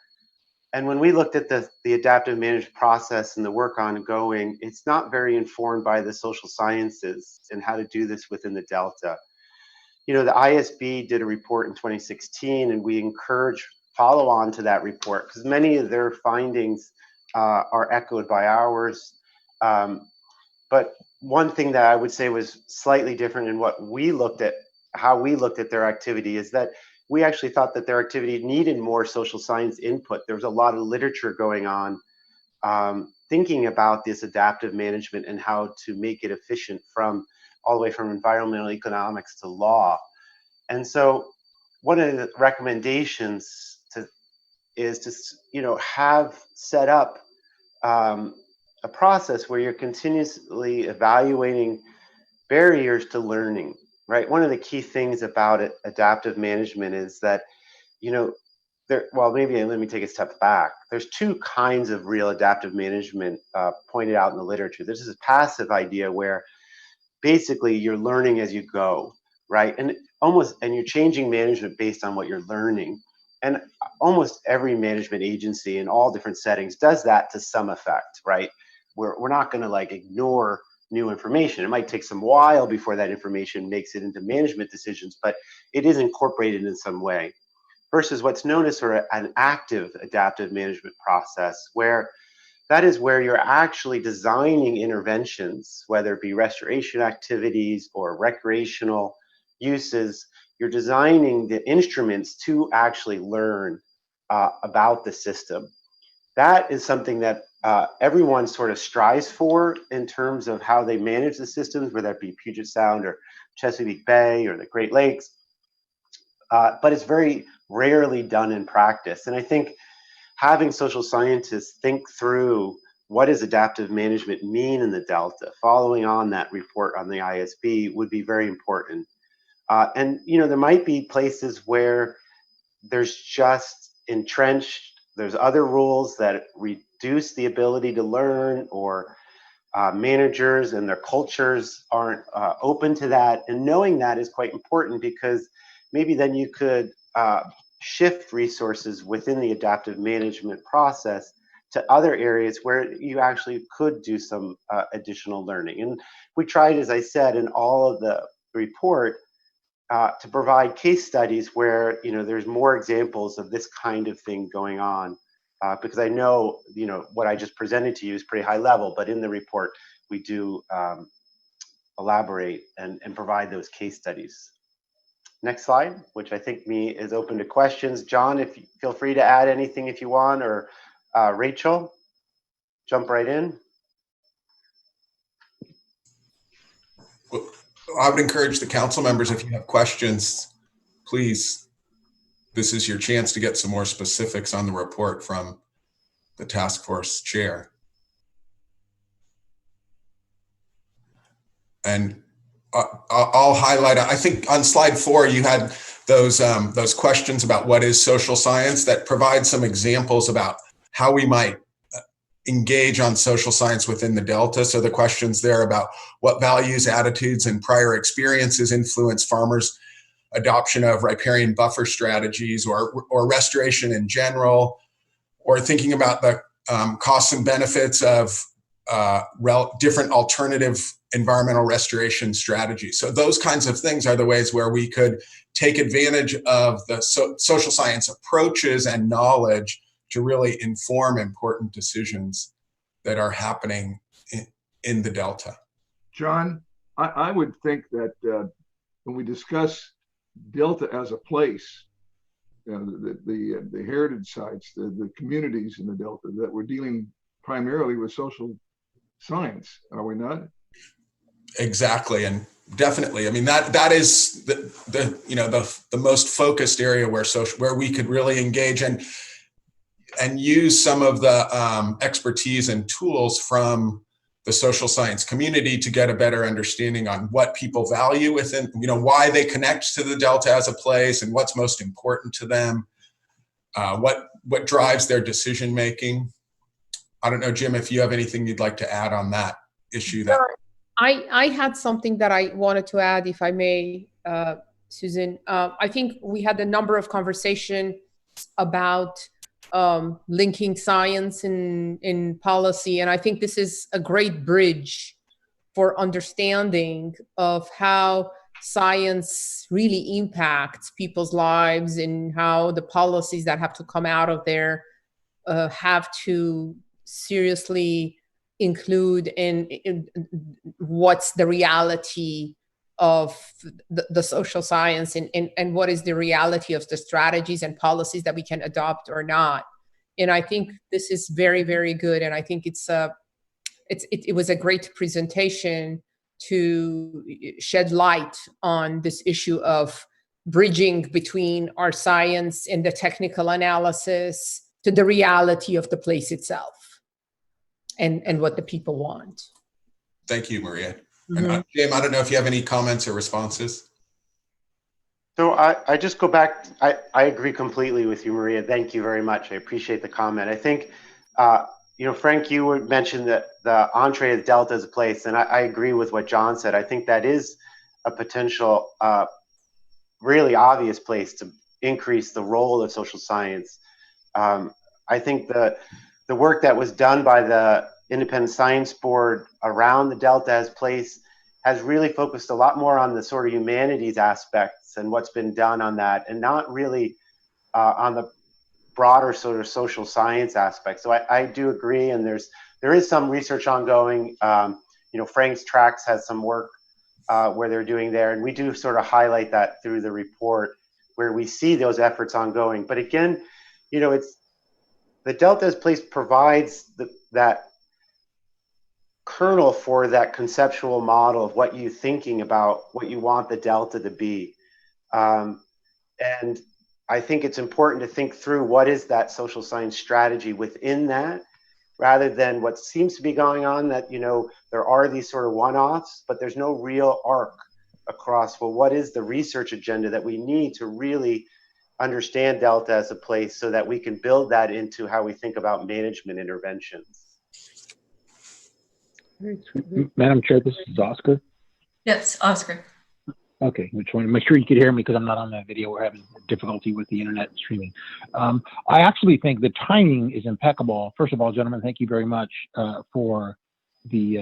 And when we looked at the adaptive management process and the work ongoing, it's not very informed by the social sciences and how to do this within the Delta. The ISB did a report in 2016, and we encourage follow on to that report, because many of their findings are echoed by ours. But one thing that I would say was slightly different in how we looked at their activity is that we actually thought that their activity needed more social science input. There was a lot of literature going on thinking about this adaptive management and how to make it efficient, from all the way from environmental economics to law. And so one of the recommendations is to have set up a process where you're continuously evaluating barriers to learning, right? One of the key things about adaptive management is that, well, maybe let me take a step back. There's two kinds of real adaptive management pointed out in the literature. This is a passive idea where basically you're learning as you go, right? And you're changing management based on what you're learning. And almost every management agency in all different settings does that to some effect, right? We're not going to like ignore new information. It might take some while before that information makes it into management decisions, but it is incorporated in some way. Versus what's known as sort of an active adaptive management process, where that is where you're actually designing interventions, whether it be restoration activities or recreational uses. You're designing the instruments to actually learn about the system. That is something that everyone sort of strives for in terms of how they manage the systems, whether that be Puget Sound or Chesapeake Bay or the Great Lakes. But it's very rarely done in practice. And I think having social scientists think through what does adaptive management mean in the Delta, following on that report on the ISB, would be very important. And there might be places where there's just entrenched, there's other rules that reduce the ability to learn, or managers and their cultures aren't open to that. And knowing that is quite important, because maybe then you could shift resources within the adaptive management process to other areas where you actually could do some additional learning. And we tried, as I said, in all of the report to provide case studies where there's more examples of this kind of thing going on, because I know what I just presented to you is pretty high level, but in the report we do elaborate and provide those case studies. Next slide, which I think is open to questions. John, if you feel free to add anything if you want, or Rachel, jump right in. Well, I would encourage the council members, if you have questions, please, this is your chance to get some more specifics on the report from the task force chair. And I'll highlight, I think on slide 4, you had those questions about what is social science, that provide some examples about how we might engage on social science within the Delta. So the questions there about what values, attitudes, and prior experiences influence farmers' adoption of riparian buffer strategies, or restoration in general, or thinking about the costs and benefits of different alternative environmental restoration strategies. So those kinds of things are the ways where we could take advantage of the social science approaches and knowledge to really inform important decisions that are happening in the Delta. John, I would think that when we discuss Delta as a place, the heritage sites, the communities in the Delta, that we're dealing primarily with social science, are we not? Exactly, and definitely. I mean, that is the most focused area where we could really engage and use some of the expertise and tools from the social science community to get a better understanding on what people value within, why they connect to the Delta as a place and what's most important to them, what drives their decision making. I don't know, Jim, if you have anything you'd like to add on that issue. I had something that I wanted to add, if I may, Susan. I think we had a number of conversations about linking science in policy, and I think this is a great bridge for understanding of how science really impacts people's lives, and how the policies that have to come out of there have to seriously include in what's the reality of the social science, and what is the reality of the strategies and policies that we can adopt or not. And I think this is very, very good. And I think it was a great presentation to shed light on this issue of bridging between our science and the technical analysis to the reality of the place itself, and what the people want. Thank you, Maria. Mm-hmm. And Jim, I don't know if you have any comments or responses. So I just go back, I agree completely with you, Maria. Thank you very much. I appreciate the comment. I think, Frank, you mentioned that the entree of Delta as a place, and I agree with what John said. I think that is a potential, really obvious place to increase the role of social science. I think the work that was done by the Independent Science Board around the Delta as place has really focused a lot more on the sort of humanities aspects and what's been done on that, and not really on the broader sort of social science aspect. So I do agree, and there is some research ongoing. Frank's Tracks has some work where they're doing there, and we do sort of highlight that through the report where we see those efforts ongoing. But again, it's the Delta as place provides that kernel for that conceptual model of what you're thinking about, what you want the Delta to be. And I think it's important to think through what is that social science strategy within that, rather than what seems to be going on, that, there are these sort of one-offs, but there's no real arc across, well, what is the research agenda that we need to really understand Delta as a place so that we can build that into how we think about management interventions. Madam Chair, this is Oscar. Yes, Oscar. Okay, which one? Make sure you could hear me because I'm not on that video. We're having difficulty with the internet streaming. I actually think the timing is impeccable. First of all, gentlemen, thank you very much for the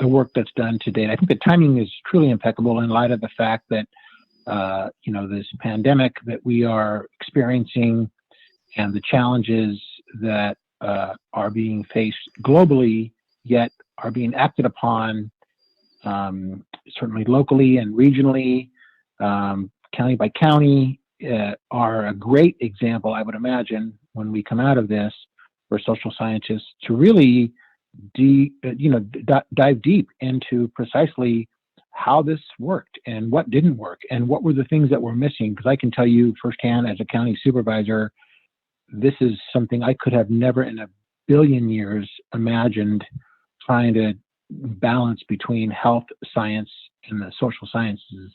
work that's done to date. I think the timing is truly impeccable in light of the fact that this pandemic that we are experiencing and the challenges that are being faced globally, yet are being acted upon certainly locally and regionally, county by county, are a great example, I would imagine, when we come out of this, for social scientists to really dive deep into precisely how this worked and what didn't work and what were the things that were missing. Because I can tell you firsthand as a county supervisor, this is something I could have never in a billion years imagined, trying to balance between health science and the social sciences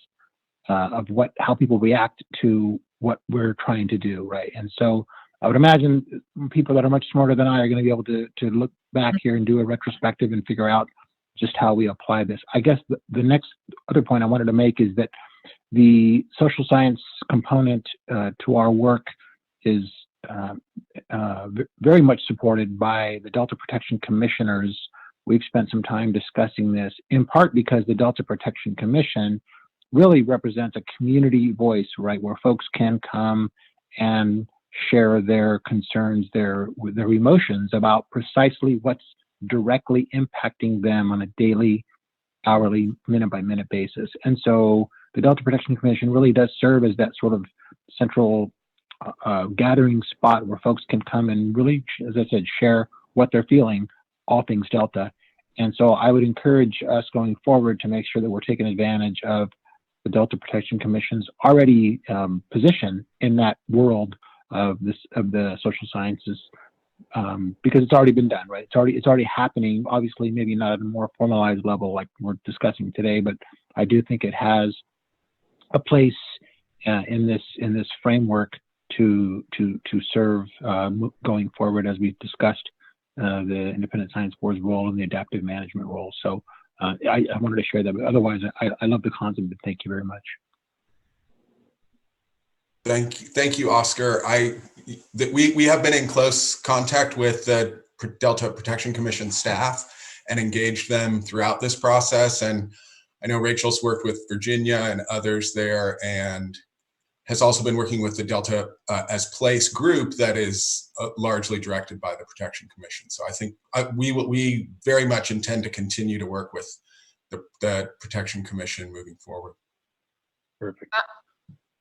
of how people react to what we're trying to do, right? And so I would imagine people that are much smarter than I are going to be able to look back here and do a retrospective and figure out just how we apply this. I guess the next other point I wanted to make is that the social science component to our work is very much supported by the Delta Protection Commissioners. We've spent some time discussing this, in part because the Delta Protection Commission really represents a community voice, right, where folks can come and share their concerns, their emotions about precisely what's directly impacting them on a daily, hourly, minute-by-minute basis. And so the Delta Protection Commission really does serve as that sort of central gathering spot where folks can come and really, as I said, share what they're feeling, all things Delta. And so I would encourage us going forward to make sure that we're taking advantage of the Delta Protection Commission's already position in that world of the social sciences, because it's already been done, right? It's already happening. Obviously, maybe not at a more formalized level like we're discussing today, but I do think it has a place in this framework to serve going forward, as we've discussed the Independent Science Board's role and the adaptive management role. So I wanted to share that, but otherwise I love the concept, but thank you very much. Thank you, Oscar. We have been in close contact with the Delta Protection Commission staff and engaged them throughout this process. And I know Rachel's worked with Virginia and others there, and has also been working with the Delta as Place group that is largely directed by the Protection Commission. So I think we very much intend to continue to work with the Protection Commission moving forward. Perfect.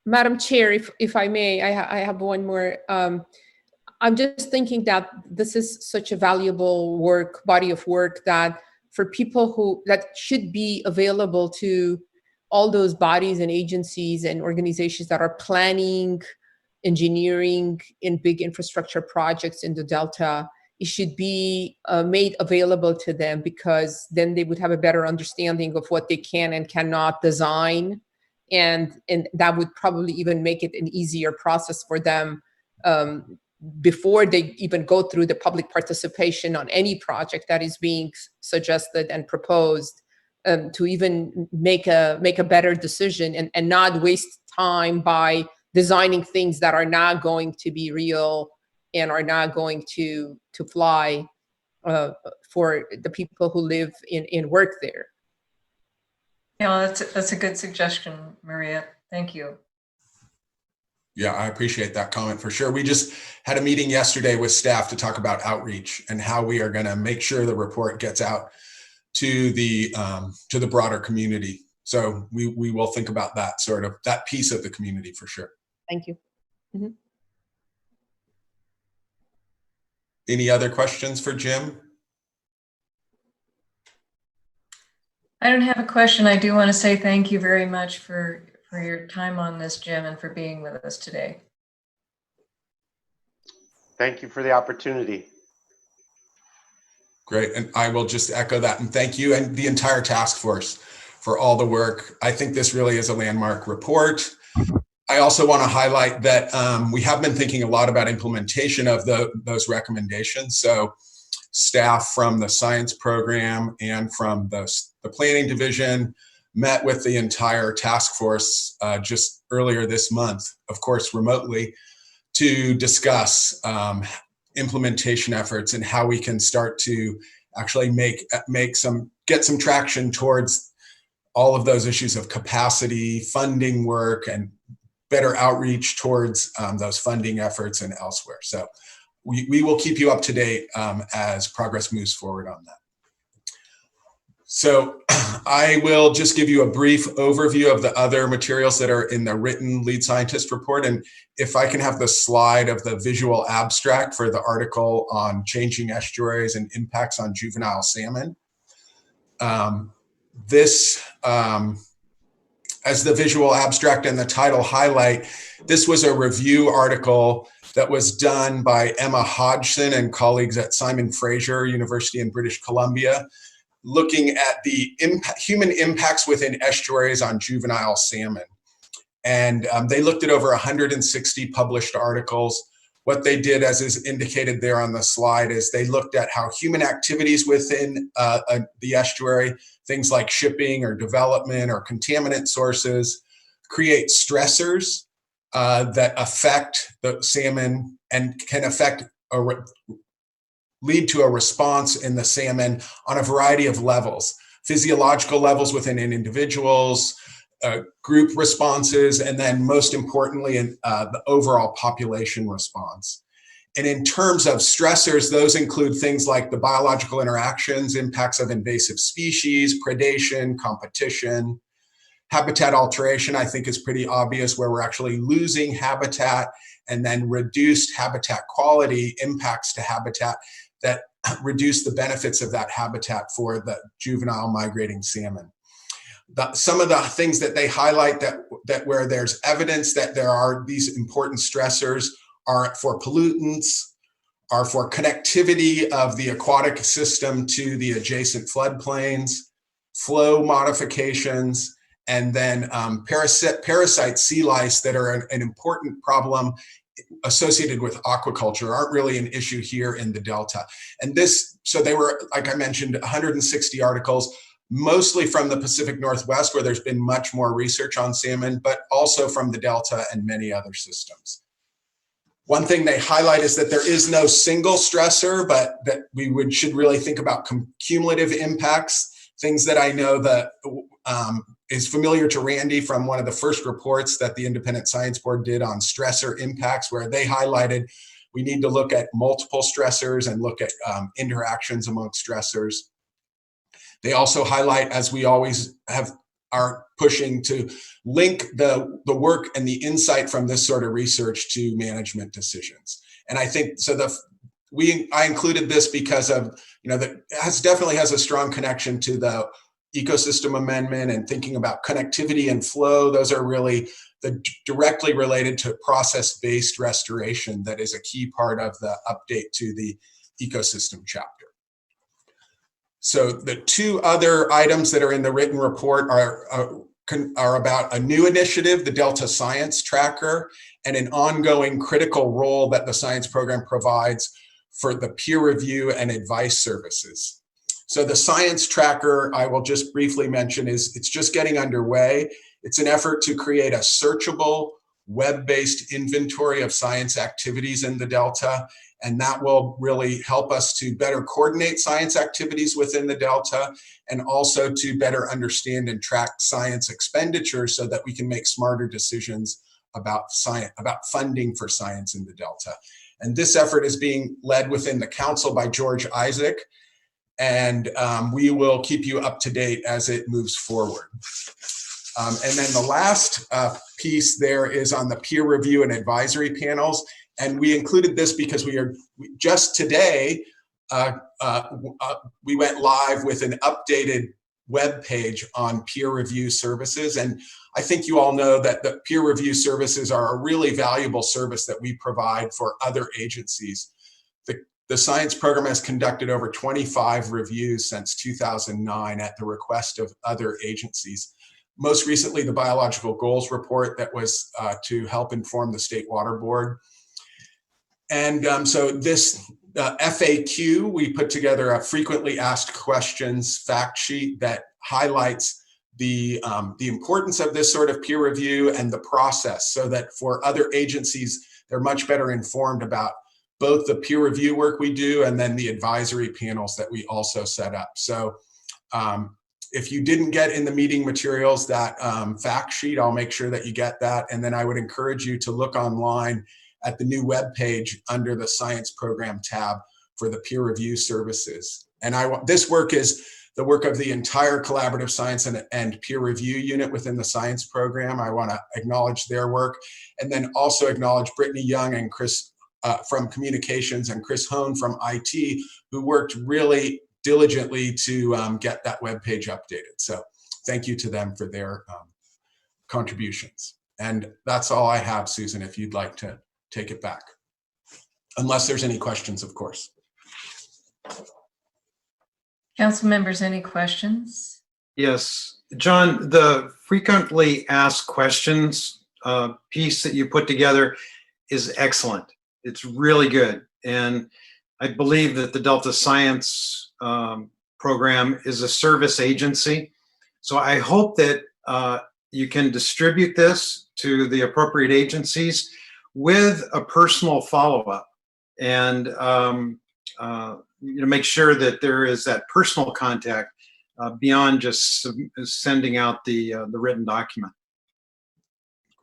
Madam Chair, if I may, I have one more. I'm just thinking that this is such a valuable body of work that for people that should be available to all those bodies and agencies and organizations that are planning engineering in big infrastructure projects in the Delta. It should be made available to them, because then they would have a better understanding of what they can and cannot design and that would probably even make it an easier process for them before they even go through the public participation on any project that is being suggested and proposed, to even make a better decision and not waste time by designing things that are not going to be real and are not going to fly for the people who live and work there. Yeah, that's a good suggestion, Maria. Thank you. Yeah, I appreciate that comment for sure. We just had a meeting yesterday with staff to talk about outreach and how we are going to make sure the report gets out to the broader community. So we will think about that piece of the community for sure. Thank you. Mm-hmm. Any other questions for Jim? I don't have a question. I do want to say thank you very much for your time on this, Jim, and for being with us today. Thank you for the opportunity. Great, and I will just echo that and thank you and the entire task force for all the work. I think this really is a landmark report. I also want to highlight that we have been thinking a lot about implementation of those recommendations. So staff from the science program and from the planning division met with the entire task force just earlier this month, of course, remotely, to discuss implementation efforts and how we can start to actually get some traction towards all of those issues of capacity, funding work, and better outreach towards those funding efforts and elsewhere. So we will keep you up to date as progress moves forward on that. So I will just give you a brief overview of the other materials that are in the written lead scientist report. And if I can have the slide of the visual abstract for the article on changing estuaries and impacts on juvenile salmon. As the visual abstract and the title highlight, this was a review article that was done by Emma Hodgson and colleagues at Simon Fraser University in British Columbia, looking at the human impacts within estuaries on juvenile salmon. And they looked at over 160 published articles. What they did, as is indicated there on the slide, is they looked at how human activities within the estuary, things like shipping or development or contaminant sources, create stressors that affect the salmon and can lead to a response in the salmon on a variety of levels: physiological levels within individuals, group responses, and then most importantly, the overall population response. And in terms of stressors, those include things like the biological interactions, impacts of invasive species, predation, competition. Habitat alteration, I think, is pretty obvious, where we're actually losing habitat, and then reduced habitat quality impacts to habitat that reduce the benefits of that habitat for the juvenile migrating salmon. Some of the things that they highlight that where there's evidence that there are these important stressors are for pollutants, are for connectivity of the aquatic system to the adjacent floodplains, flow modifications, and then parasite sea lice that are an important problem associated with aquaculture, aren't really an issue here in the Delta. And so they were, like I mentioned, 160 articles, mostly from the Pacific Northwest, where there's been much more research on salmon, but also from the Delta and many other systems. One thing they highlight is that there is no single stressor, but that we should really think about cumulative impacts, things that I know that is familiar to Randy from one of the first reports that the Independent Science Board did on stressor impacts, where they highlighted we need to look at multiple stressors and look at interactions among stressors. They also highlight, as we always are pushing, to link the work and the insight from this sort of research to management decisions. And I think so. I included this because of, that definitely has a strong connection to the ecosystem amendment and thinking about connectivity and flow. Those are really directly related to process-based restoration. That is a key part of the update to the ecosystem chapter. So the two other items that are in the written report are are about a new initiative, the Delta Science Tracker, and an ongoing critical role that the science program provides for the peer review and advice services. So the Science Tracker, I will just briefly mention, it's just getting underway. It's an effort to create a searchable, web-based inventory of science activities in the Delta, and that will really help us to better coordinate science activities within the Delta, and also to better understand and track science expenditures so that we can make smarter decisions about science, about funding for science in the Delta. And this effort is being led within the council by George Isaac, and we will keep you up to date as it moves forward. And then the last piece there is on the peer review and advisory panels. And we included this because just today, we went live with an updated web page on peer review services. And I think you all know that the peer review services are a really valuable service that we provide for other agencies. The science program has conducted over 25 reviews since 2009 at the request of other agencies. Most recently, the Biological Goals Report that was to help inform the State Water Board. And so this FAQ, we put together a frequently asked questions fact sheet that highlights the importance of this sort of peer review and the process, so that for other agencies, they're much better informed about both the peer review work we do and then the advisory panels that we also set up. So if you didn't get in the meeting materials that fact sheet, I'll make sure that you get that. And then I would encourage you to look online at the new web page under the Science Program tab for the peer review services. And this work is the work of the entire collaborative science and peer review unit within the science program. I want to acknowledge their work, and then also acknowledge Brittany Young and Chris from communications and Chris Hone from IT, who worked really diligently to get that web page updated. So thank you to them for their contributions. And that's all I have, Susan, if you'd like to take it back. Unless there's any questions, of course. Council members, any questions? Yes, John, the frequently asked questions piece that you put together is excellent. It's really good. And I believe that the Delta Science program is a service agency. So I hope that you can distribute this to the appropriate agencies with a personal follow-up, and make sure that there is that personal contact beyond just sending out the written document.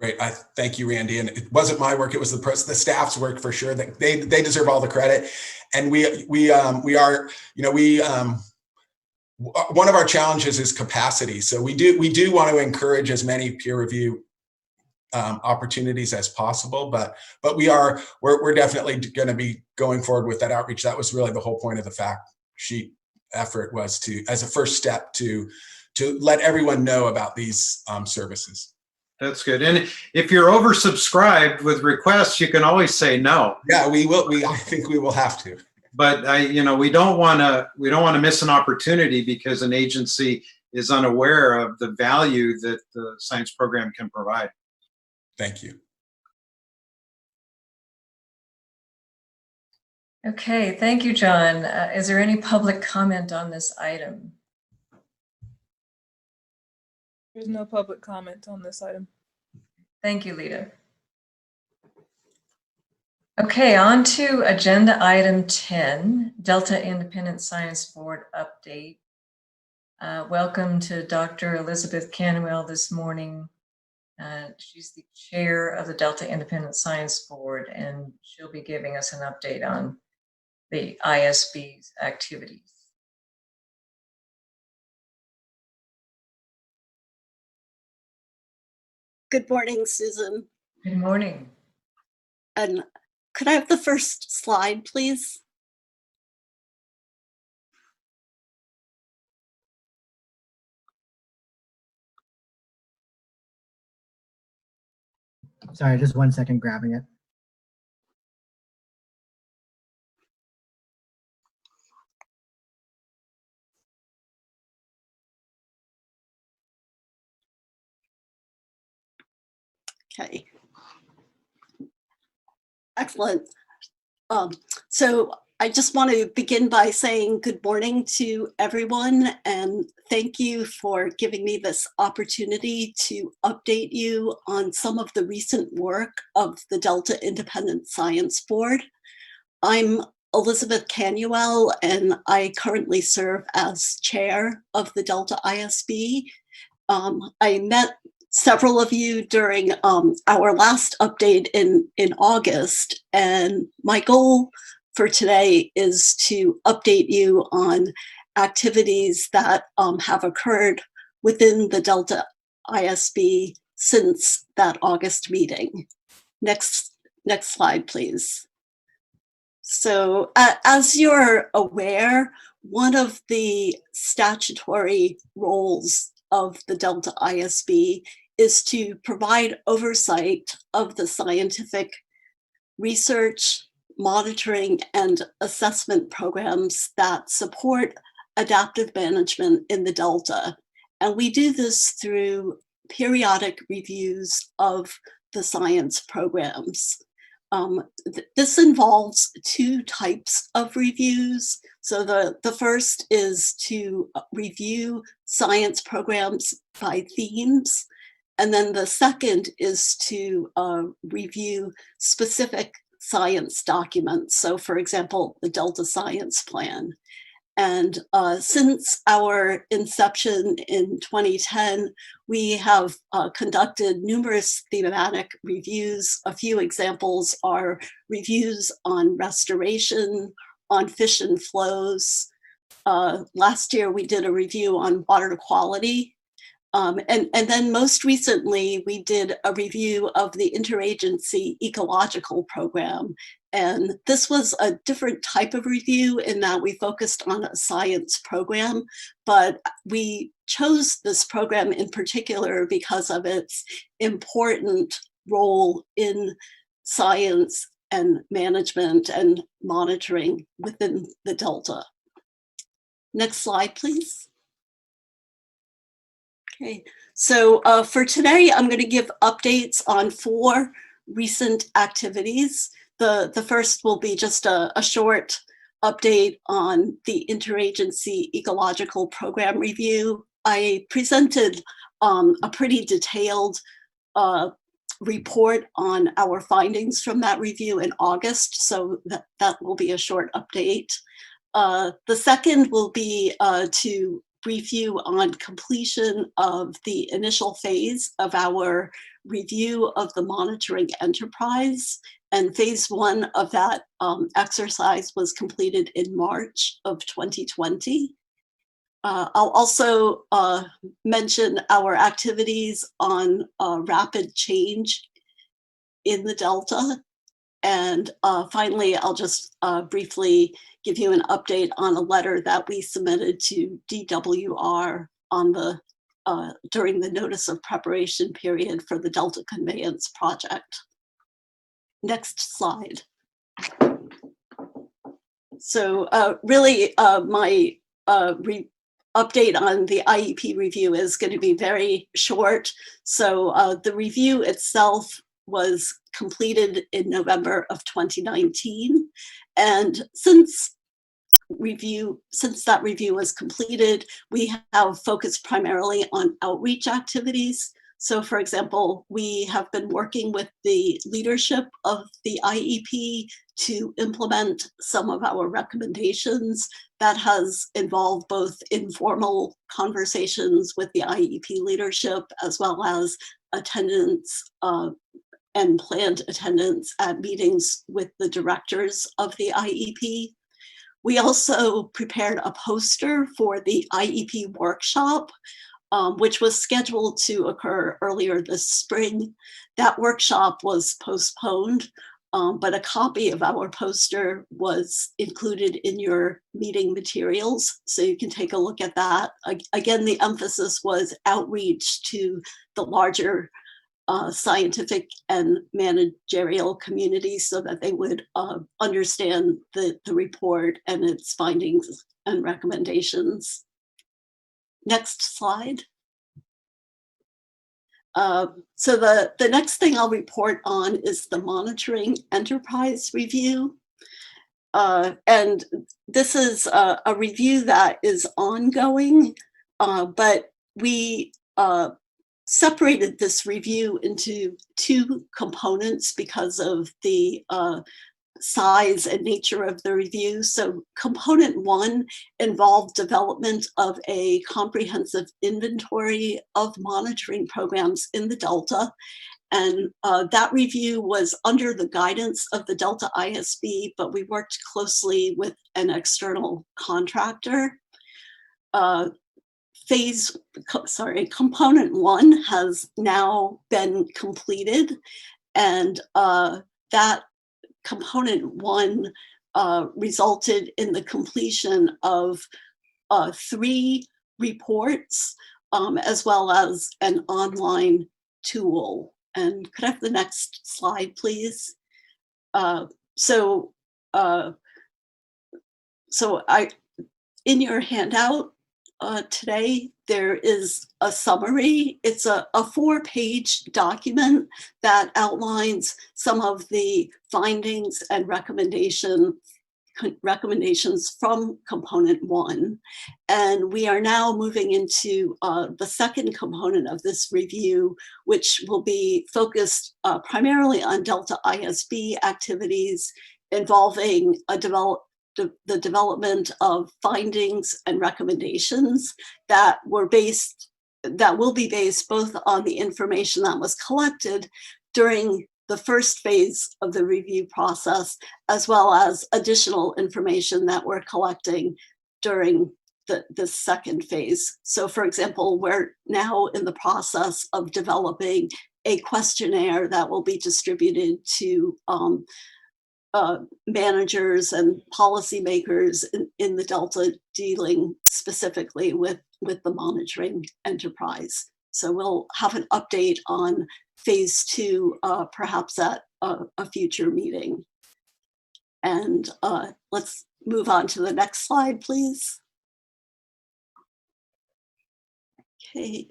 Great, I thank you, Randy. And it wasn't my work; it was the staff's work for sure. That they deserve all the credit. And one of our challenges is capacity. So we do want to encourage as many peer review opportunities as possible, but we're definitely going to be going forward with that outreach. That was really the whole point of the fact sheet effort, was to, as a first step, to let everyone know about these services. That's good. And if you're oversubscribed with requests, you can always say no. Yeah, we will. I think we will have to. But we don't want to miss an opportunity because an agency is unaware of the value that the science program can provide. Thank you. Okay, thank you, John. Is there any public comment on this item? There's no public comment on this item. Thank you, Lita. Okay, on to agenda item 10, Delta Independent Science Board update. Welcome to Dr. Elizabeth Canwell this morning. She's the chair of the Delta Independent Science Board, and she'll be giving us an update on the ISB's activities. Good morning, Susan. Good morning. And could I have the first slide, please? Sorry, just 1 second, grabbing it. Okay. Excellent. So I just want to begin by saying good morning to everyone and thank you for giving me this opportunity to update you on some of the recent work of the Delta Independent Science Board. I'm Elizabeth Canuel and I currently serve as chair of the Delta ISB. I met several of you during our last update in August, and my goal for today is to update you on activities that have occurred within the Delta ISB since that August meeting. Next slide, please. So as you're aware, one of the statutory roles of the Delta ISB is to provide oversight of the scientific research, monitoring, and assessment programs that support adaptive management in the Delta. And we do this through periodic reviews of the science programs. This involves two types of reviews. So the first is to review science programs by themes. And then the second is to review specific science documents. So for example, the Delta Science Plan. And since our inception in 2010, we have conducted numerous thematic reviews. A few examples are reviews on restoration, on fish and flows. Last year, we did a review on water quality. And then most recently, we did a review of the Interagency Ecological program. And this was a different type of review in that we focused on a science program, but we chose this program in particular because of its important role in science and management and monitoring within the Delta. Next slide, please. Okay, so for today, I'm going to give updates on 4 recent activities. The first will be just a short update on the Interagency Ecological Program Review. I presented a pretty detailed report on our findings from that review in August, so that will be a short update. The second will be to brief you on completion of the initial phase of our review of the monitoring enterprise. And phase 1 of that exercise was completed in March of 2020. I'll also mention our activities on rapid change in the Delta. And finally, I'll just briefly give you an update on a letter that we submitted to DWR on the during the notice of preparation period for the Delta Conveyance Project. Next slide. So really my update on the IEP review is going to be very short. So the review itself was completed in November of 2019. And since that review was completed, we have focused primarily on outreach activities. So for example, we have been working with the leadership of the IEP to implement some of our recommendations. That has involved both informal conversations with the IEP leadership as well as attendance and planned attendance at meetings with the directors of the IEP. We also prepared a poster for the Iep Workshop, which was scheduled to occur earlier this spring. That workshop was postponed, but a copy of our poster was included in your meeting materials, so you can take a look at that. Again, the emphasis was outreach to the larger scientific and managerial community so that they would understand the report and its findings and recommendations. Next slide. So the next thing I'll report on is the monitoring enterprise review. And this is a review that is ongoing, but we separated this review into two components because of the size and nature of the review. So component one involved development of a comprehensive inventory of monitoring programs in the Delta. And that review was under the guidance of the Delta ISB, but we worked closely with an external contractor. Component one has now been completed, and that component one resulted in the completion of 3 reports, as well as an online tool. And could I have the next slide, please? In your handout today, there is a summary. It's a 4-page document that outlines some of the findings and recommendations from component one. And we are now moving into the second component of this review, which will be focused primarily on Delta ISB activities involving the development of findings and recommendations that will be based both on the information that was collected during the first phase of the review process, as well as additional information that we're collecting during the second phase. So for example, we're now in the process of developing a questionnaire that will be distributed to managers and policymakers in the Delta dealing specifically with the monitoring enterprise. So we'll have an update on phase 2, perhaps at a future meeting. And let's move on to the next slide, please. Okay,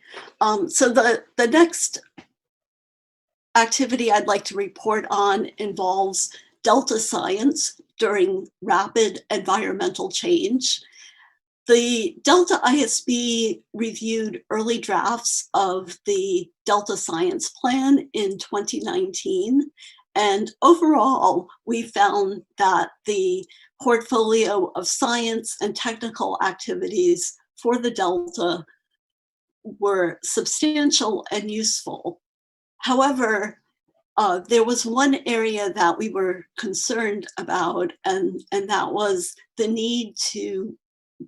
so the next activity I'd like to report on involves Delta science during rapid environmental change. The Delta ISB reviewed early drafts of the Delta Science Plan in 2019. And overall, we found that the portfolio of science and technical activities for the Delta were substantial and useful. However, there was one area that we were concerned about, and that was the need to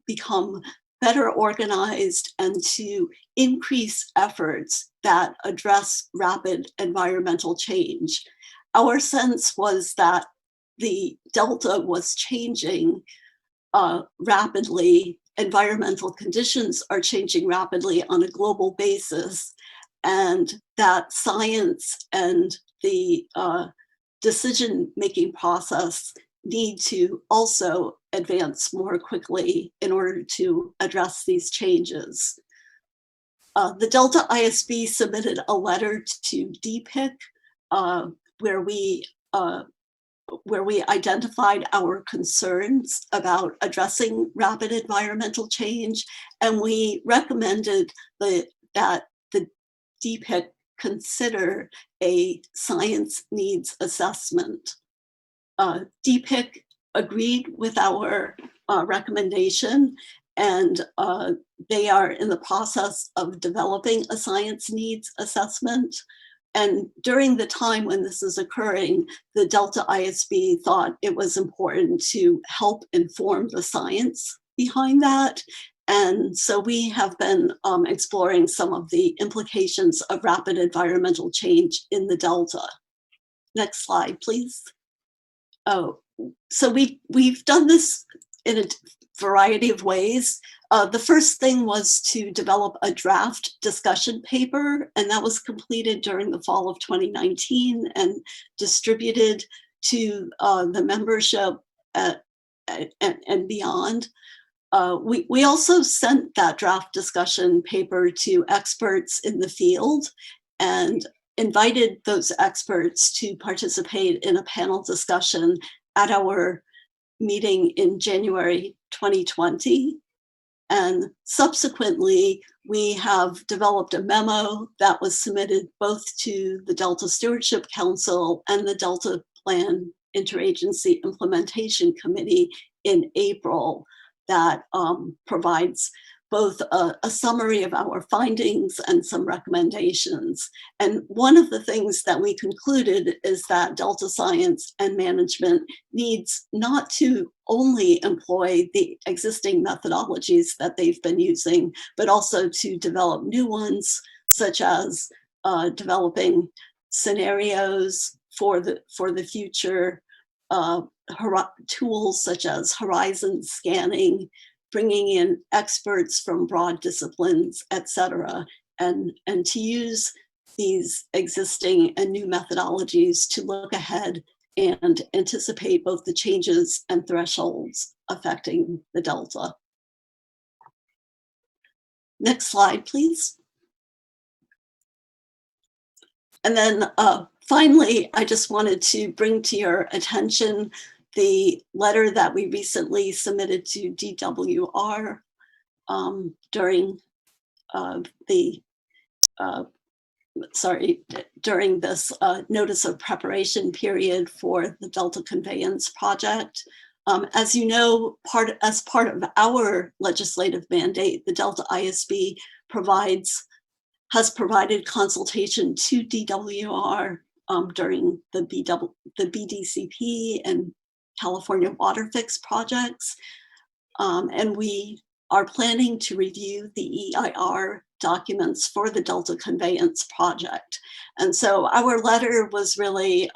become better organized and to increase efforts that address rapid environmental change. Our sense was that the Delta was changing rapidly. Environmental conditions are changing rapidly on a global basis, and that science and the decision-making process need to also advance more quickly in order to address these changes. The Delta ISB submitted a letter to DPIC where we identified our concerns about addressing rapid environmental change, and we recommended that the DPIC consider a science needs assessment. DPIC agreed with our recommendation, and they are in the process of developing a science needs assessment. And during the time when this is occurring, the Delta ISB thought it was important to help inform the science behind that. And so we have been exploring some of the implications of rapid environmental change in the Delta. Next slide, please. Oh, so we've done this in a variety of ways. The first thing was to develop a draft discussion paper, and that was completed during the fall of 2019 and distributed to the membership and beyond. We also sent that draft discussion paper to experts in the field, and invited those experts to participate in a panel discussion at our meeting in January 2020. And subsequently, we have developed a memo that was submitted both to the Delta Stewardship Council and the Delta Plan Interagency Implementation Committee in April that provides both a summary of our findings and some recommendations. And one of the things that we concluded is that Delta Science and Management needs not to only employ the existing methodologies that they've been using, but also to develop new ones, such as developing scenarios for the future, tools such as horizon scanning, bringing in experts from broad disciplines, et cetera, and to use these existing and new methodologies to look ahead and anticipate both the changes and thresholds affecting the Delta. Next slide, please. And then finally, I just wanted to bring to your attention the letter that we recently submitted to DWR during during this notice of preparation period for the Delta Conveyance Project. As you know, as part of our legislative mandate, the Delta ISB has provided consultation to DWR during the BDCP and California Water Fix projects. And we are planning to review the EIR documents for the Delta Conveyance Project. And so our letter was really,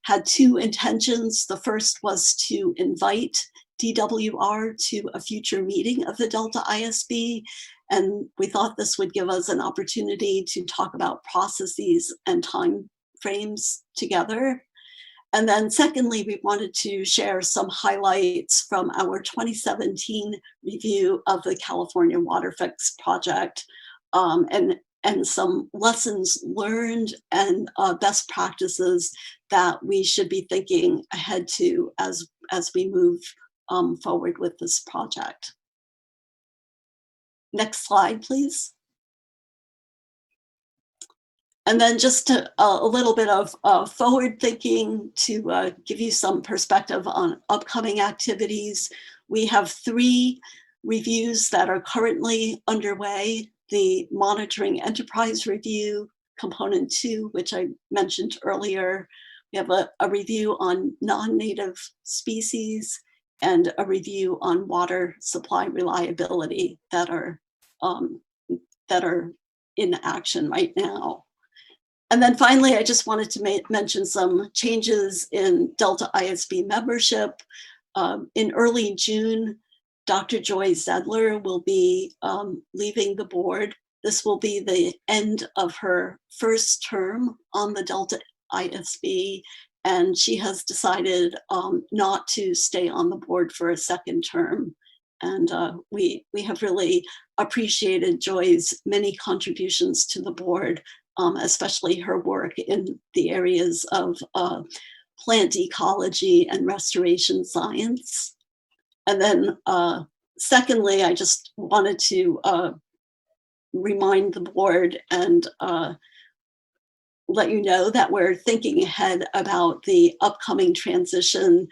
had two intentions. The first was to invite DWR to a future meeting of the Delta ISB. And we thought this would give us an opportunity to talk about processes and time frames together. And then secondly, we wanted to share some highlights from our 2017 review of the California Water Fix project, and some lessons learned and best practices that we should be thinking ahead to as we move forward with this project. Next slide, please. And then just a little bit of forward thinking to give you some perspective on upcoming activities. We have 3 reviews that are currently underway. The Monitoring Enterprise Review, Component 2, which I mentioned earlier. We have a review on non-native species and a review on water supply reliability that are in action right now. And then finally, I just wanted to mention some changes in Delta ISB membership. In early June, Dr. Joy Zedler will be leaving the board. This will be the end of her first term on the Delta ISB, and she has decided not to stay on the board for a second term. And we have really appreciated Joy's many contributions to the board, especially her work in the areas of plant ecology and restoration science. And then secondly, I just wanted to remind the board and let you know that we're thinking ahead about the upcoming transition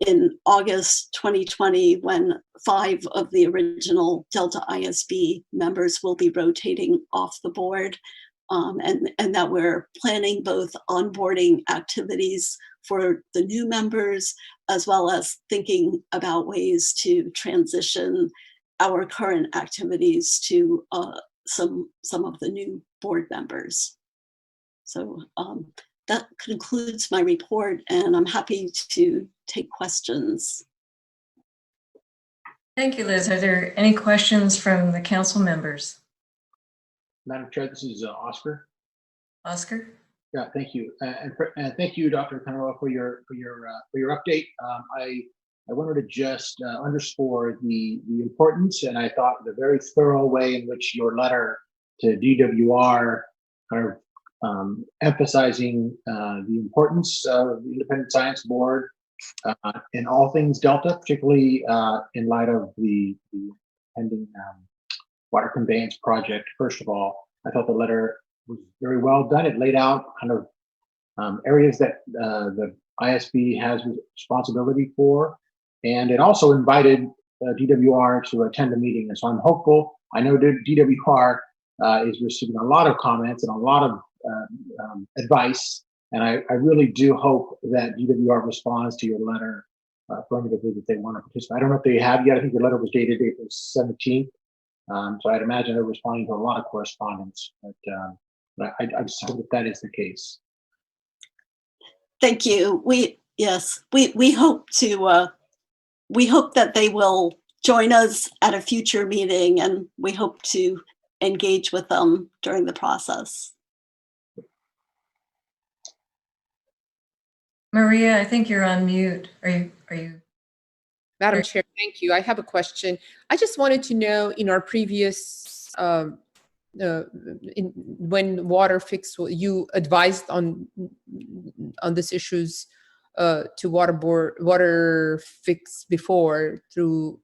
in August 2020, when 5 of the original Delta ISB members will be rotating off the board. And that we're planning both onboarding activities for the new members, as well as thinking about ways to transition our current activities to some of the new board members. So that concludes my report, and I'm happy to take questions. Thank you, Liz. Are there any questions from the council members? Madam Chair, this is Oscar. Oscar? Yeah, thank you, and thank you, Dr. Kanawa, for your update. I wanted to just underscore the importance, and I thought the very thorough way in which your letter to DWR kind of emphasizing the importance of the Independent Science Board in all things Delta, particularly in light of the pending water conveyance project. First of all, I thought the letter was very well done. It laid out kind of areas that the ISB has responsibility for, and it also invited DWR to attend the meeting. And so I'm hopeful. I know that DWR is receiving a lot of comments and a lot of advice, and I really do hope that DWR responds to your letter affirmatively that they want to participate. I don't know if they have yet. I think your letter was dated April 17th. So I'd imagine they're responding to a lot of correspondence, but I just hope that that is the case. Thank you. We hope to we hope that they will join us at a future meeting, and we hope to engage with them during the process. Maria, I think you're on mute. Are you? Madam Chair, thank you. I have a question. I just wanted to know, in our previous, when water fix, you advised on this issues to water fix before through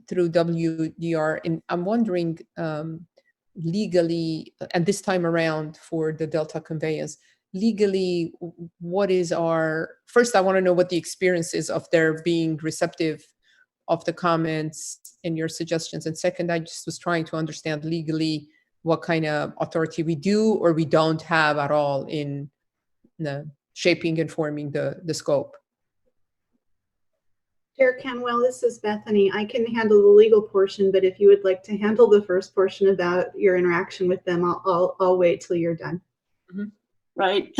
WDR, and I'm wondering legally, and this time around for the Delta conveyance, legally, what is first I want to know what the experience is of their being receptive of the comments and your suggestions, and second, I just was trying to understand legally what kind of authority we do or we don't have at all in shaping and forming the scope. Chair Canwell, this is Bethany. I can handle the legal portion, but if you would like to handle the first portion about your interaction with them, I'll wait till you're done. Mm-hmm. Right.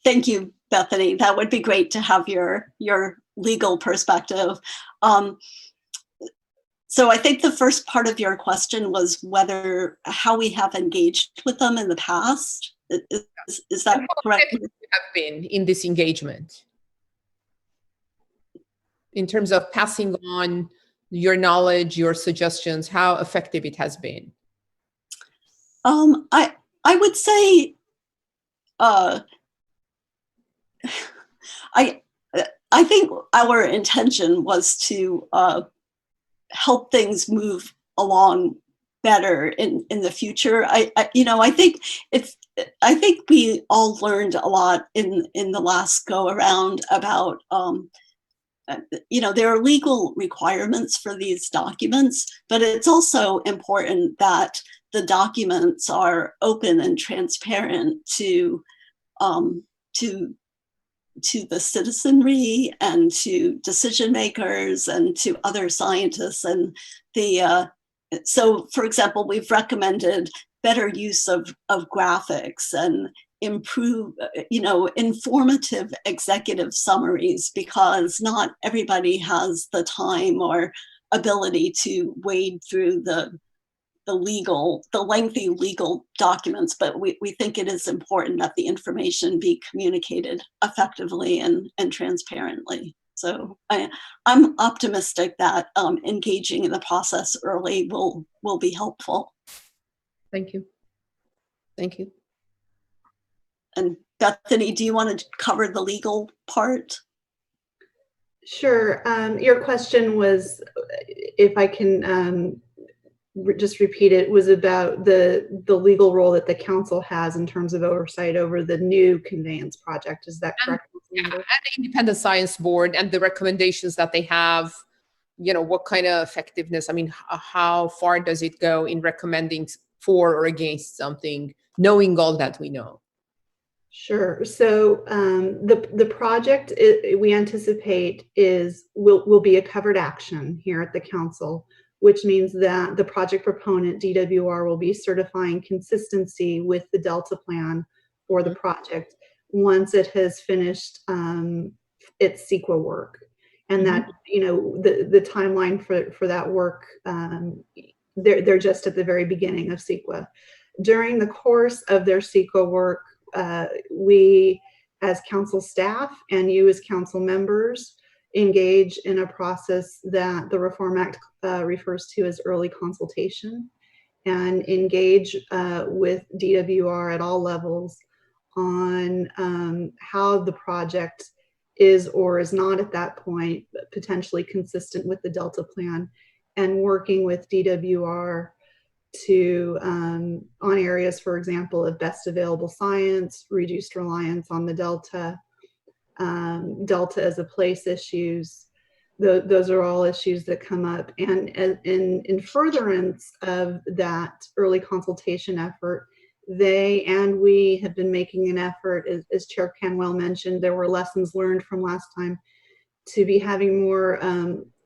Thank you, Bethany. That would be great to have your legal perspective. So I think the first part of your question was how we have engaged with them in the past. Is that correct? How effective you have been in this engagement in terms of passing on your knowledge, your suggestions, how effective it has been? I would say I think our intention was to help things move along better in the future. I think we all learned a lot in the last go around about there are legal requirements for these documents, but it's also important that the documents are open and transparent to the citizenry and to decision makers and to other scientists. And so, for example, we've recommended better use of graphics and informative executive summaries, because not everybody has the time or ability to wade through the lengthy legal documents, but we think it is important that the information be communicated effectively and transparently. So I'm optimistic that engaging in the process early will be helpful. Thank you. Thank you. And Bethany, do you want to cover the legal part? Sure. Your question was, if I can just repeat it, was about the legal role that the council has in terms of oversight over the new conveyance project. Is that correct? And the Independent Science Board and the recommendations that they have, what kind of effectiveness, I mean, how far does it go in recommending for or against something, knowing all that we know? Sure. So the project we anticipate will be a covered action here at the council, which means that the project proponent, DWR, will be certifying consistency with the Delta plan for the project once it has finished its CEQA work. And that, the timeline for that work, they're just at the very beginning of CEQA. During the course of their CEQA work, we as council staff and you as council members engage in a process that the Reform Act refers to as early consultation. and engage with DWR at all levels on how the project is or is not at that point potentially consistent with the Delta plan, and working with DWR to on areas, for example, of best available science, reduced reliance on the Delta, Delta as a place issues. Those are all issues that come up. And in furtherance of that early consultation effort, they and we have been making an effort, as Chair Canwell mentioned, there were lessons learned from last time, to be having more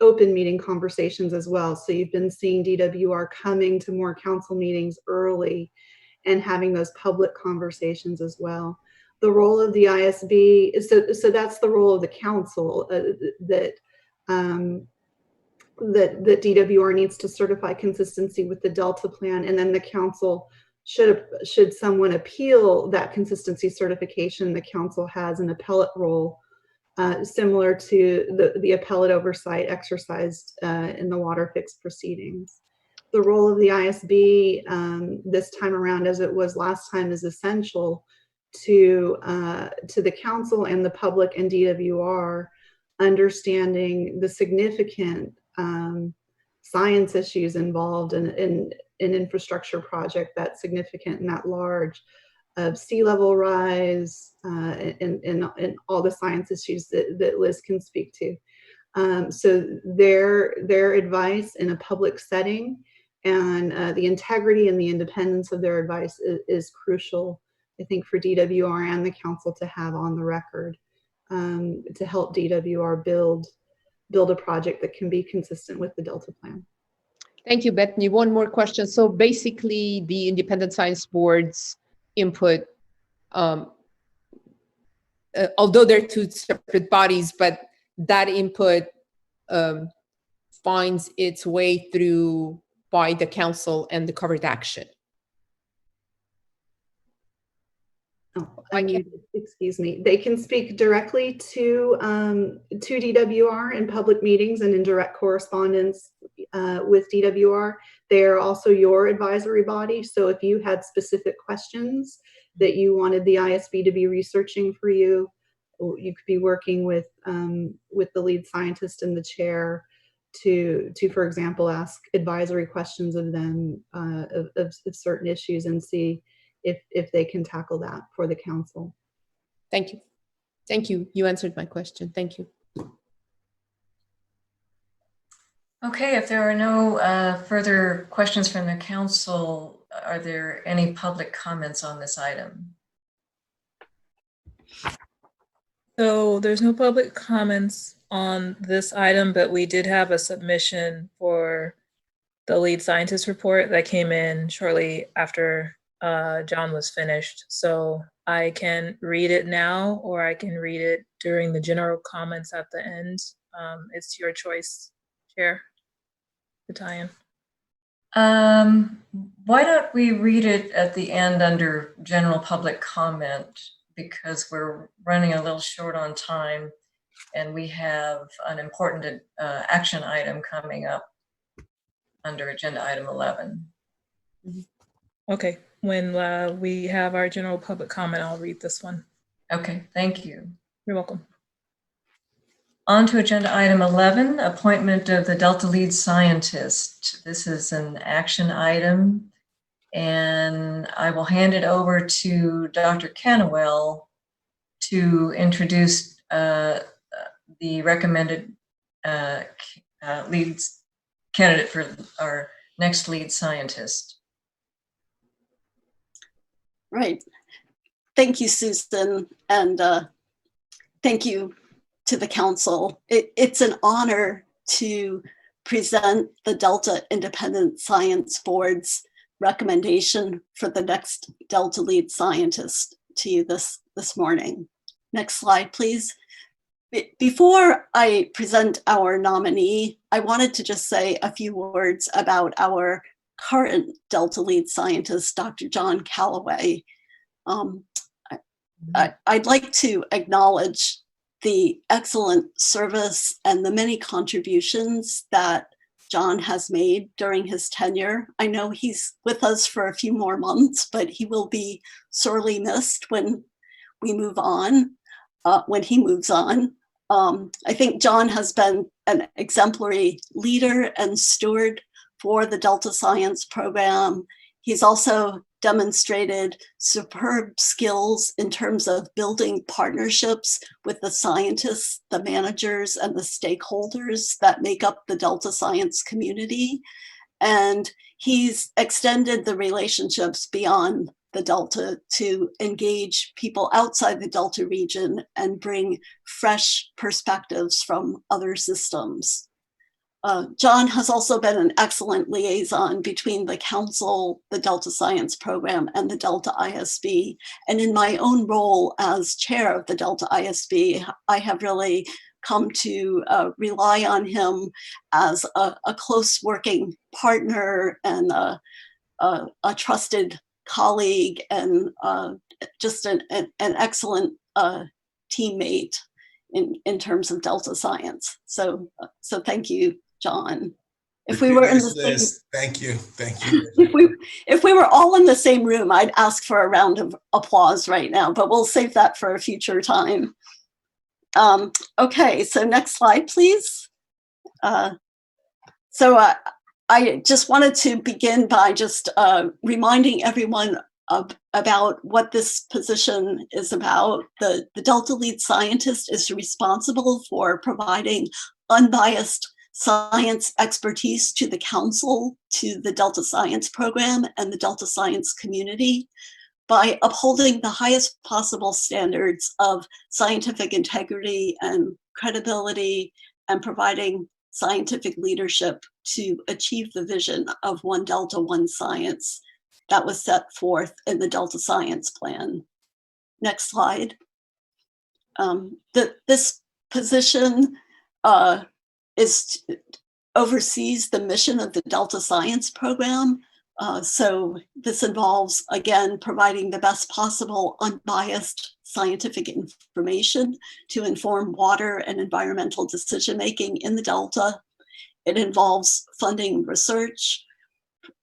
open meeting conversations as well. So you've been seeing DWR coming to more council meetings early and having those public conversations as well. The role of the ISB is, so that's the role of the council, that DWR needs to certify consistency with the Delta plan, and then the council should someone appeal that consistency certification, the council has an appellate role, similar to the appellate oversight exercised in the water fix proceedings. The role of the ISB this time around, as it was last time, is essential to the council and the public and DWR understanding the significant science issues involved in an infrastructure project that significant and that large, of sea level rise, and all the science issues that Liz can speak to. So their advice in a public setting and the integrity and the independence of their advice is crucial, I think, for DWR and the council to have on the record, to help DWR build a project that can be consistent with the Delta plan. Thank you, Bethany. One more question. So basically, the independent science board's input, although they're two separate bodies, but that input finds its way through by the council and the covered action. Oh, I muted, excuse me. They can speak directly to DWR in public meetings and in direct correspondence with DWR. They are also your advisory body. So if you had specific questions that you wanted the ISB to be researching for you, you could be working with the lead scientist and the chair to for example, ask advisory questions of them of certain issues and see if they can tackle that for the council. Thank you. Thank you. You answered my question. Thank you. Okay, if there are no further questions from the council, are there any public comments on this item? So there's no public comments on this item, but we did have a submission for the lead scientist report that came in shortly after John was finished. So I can read it now, or I can read it during the general comments at the end. It's your choice, Chair Takahashi. Why don't we read it at the end under general public comment, because we're running a little short on time and we have an important action item coming up under agenda item 11. Okay, when we have our general public comment, I'll read this one. Okay, thank you. You're welcome. On to agenda item 11, appointment of the Delta lead scientist. This is an action item, and I will hand it over to Dr. Canwell to introduce the recommended lead candidate for our next lead scientist. Right. Thank you, Susan, and thank you to the council. It's an honor to present the Delta Independent Science Board's recommendation for the next Delta lead scientist to you this morning. Next slide, please. Before I present our nominee, I wanted to just say a few words about our current Delta lead scientist, Dr. John Calloway. I'd like to acknowledge the excellent service and the many contributions that John has made during his tenure. I know he's with us for a few more months, but he will be sorely missed when we move on, when he moves on. I think John has been an exemplary leader and steward for the Delta Science program. He's also demonstrated superb skills in terms of building partnerships with the scientists, the managers, and the stakeholders that make up the Delta Science community. And he's extended the relationships beyond the Delta to engage people outside the Delta region and bring fresh perspectives from other systems. John has also been an excellent liaison between the council, the Delta Science program, and the Delta ISB. And in my own role as chair of the Delta ISB, I have really come to rely on him as a close working partner and a trusted colleague and just an excellent teammate in terms of Delta Science. So thank you, John. If we were in the same, thank you. if we were all in the same room, I'd ask for a round of applause right now, but we'll save that for a future time. Okay, so next slide, please. I just wanted to begin by just reminding everyone about what this position is about. The Delta lead scientist is responsible for providing unbiased science expertise to the council, to the Delta Science program, and the Delta Science community by upholding the highest possible standards of scientific integrity and credibility and providing scientific leadership to achieve the vision of One Delta, One Science that was set forth in the Delta Science Plan. Next slide. This position oversees the mission of the Delta Science program. So this involves, again, providing the best possible unbiased scientific information to inform water and environmental decision-making in the Delta. It involves funding research,